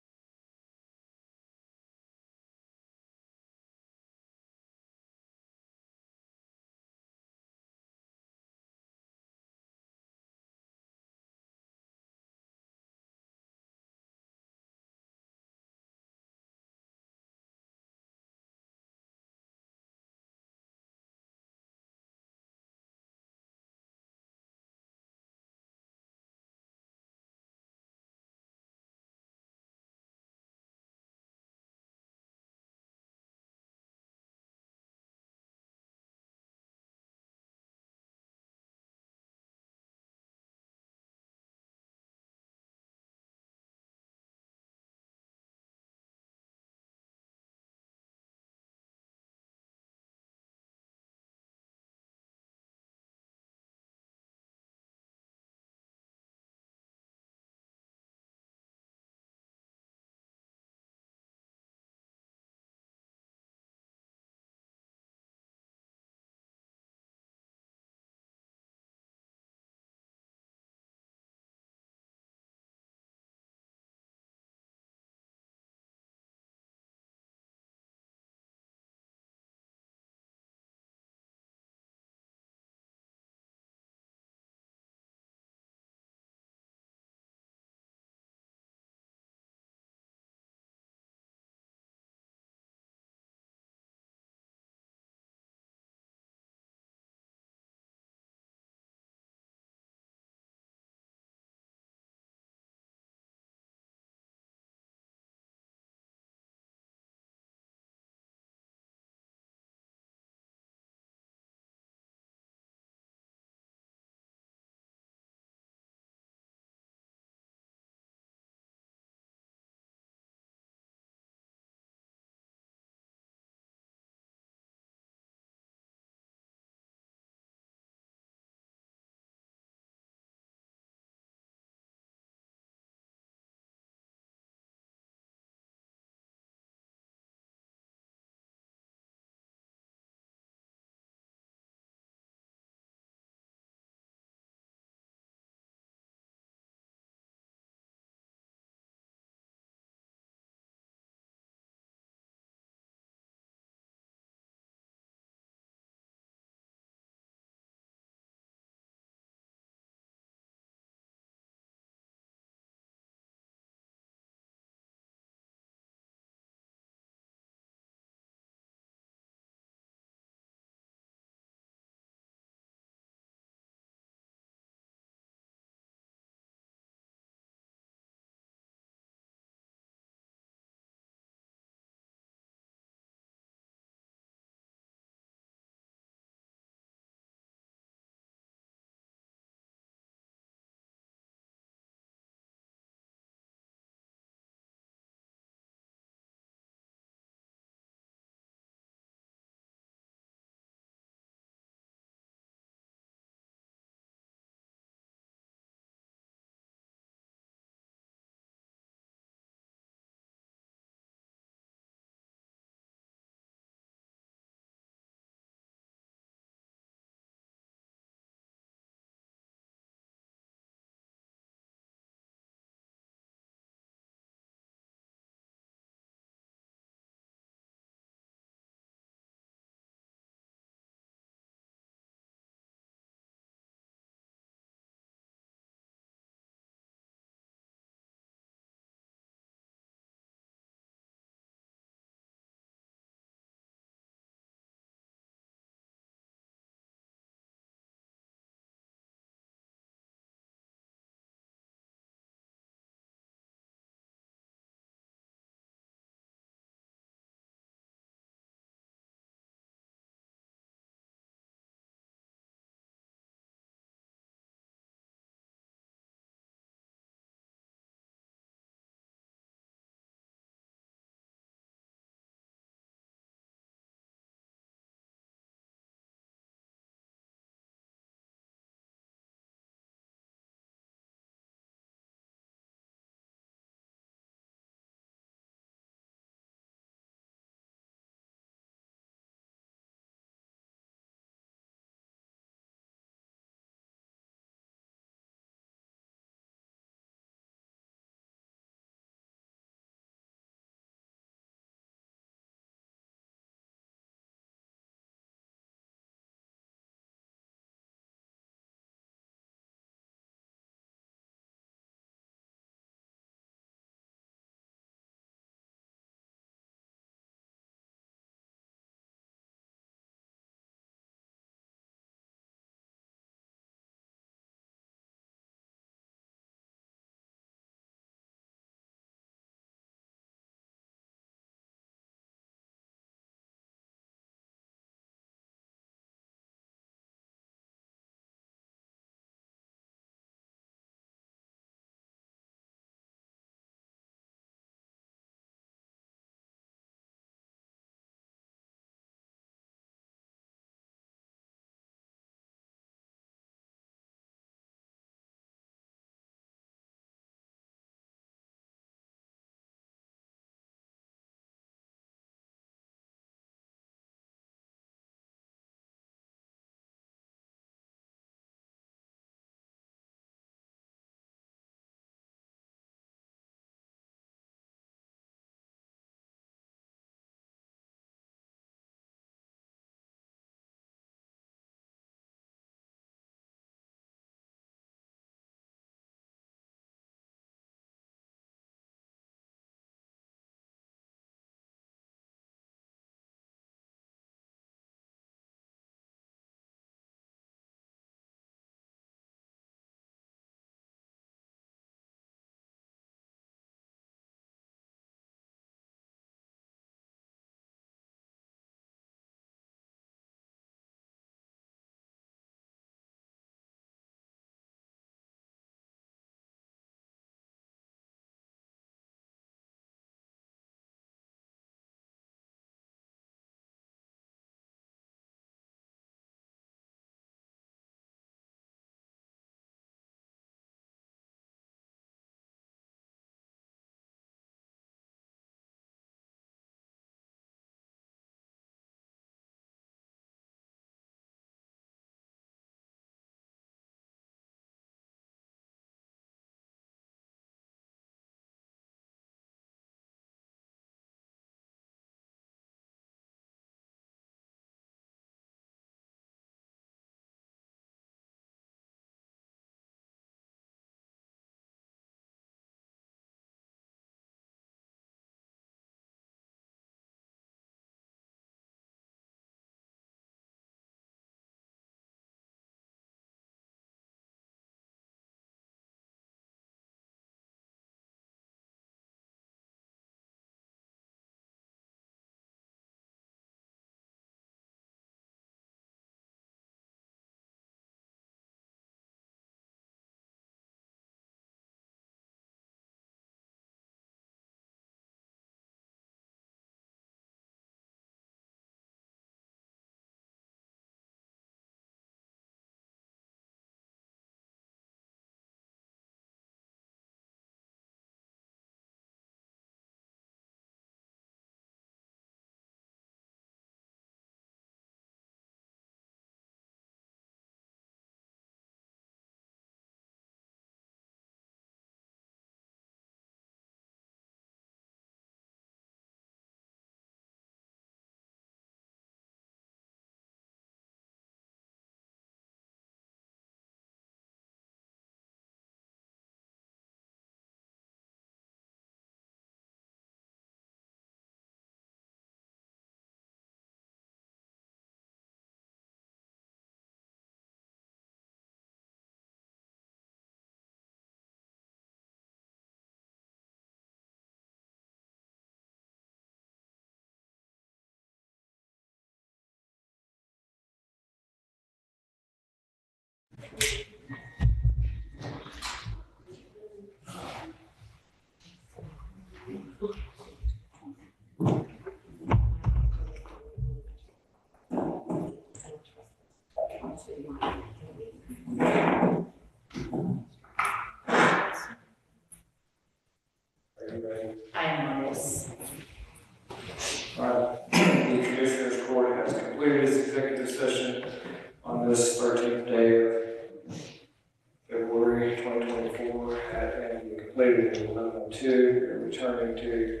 returning to,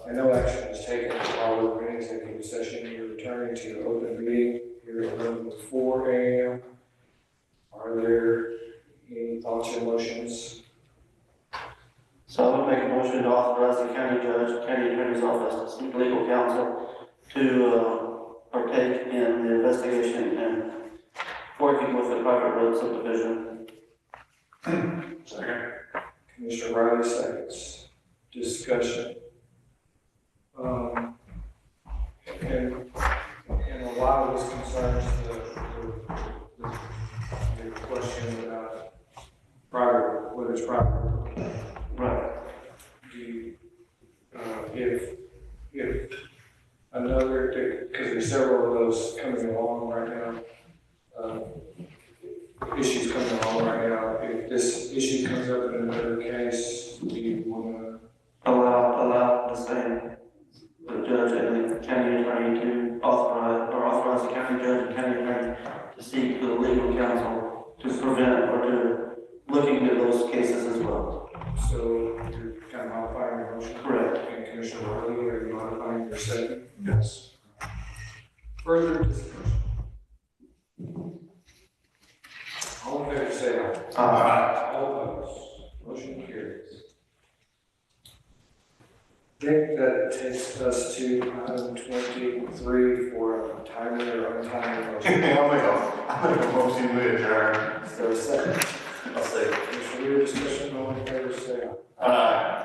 and no action is taken while we're in executive session, you're returning to open meeting here at 11:04 a.m. Are there any thoughts or motions? So I would make a motion to authorize the county judge, county attorney's office, and legal counsel to partake in the investigation and working with the private road subdivision. Second. Commissioner Riley seconds. Discussion. And a lot of this concerns the question about private, whether it's private. Right. Do you, if another, because there's several of those coming along right now, issues coming along right now, if this issue comes up in another case, do you want to? Allow the same, the judge and the county attorney to authorize the county judge and county attorney to seek the legal counsel to prevent or to looking into those cases as well. So you're kind of modifying your motion? Correct. And Commissioner Riley, are you modifying your second? Yes. Further discussion? All in favor, say aye. All opposed? Motion carries. I think that takes us to item 23 for a timely or untimely motion. I'll make a motion to adjourn. Is there a second? I'll say. Commissioner Rea, discussion, all in favor, say aye. Aye.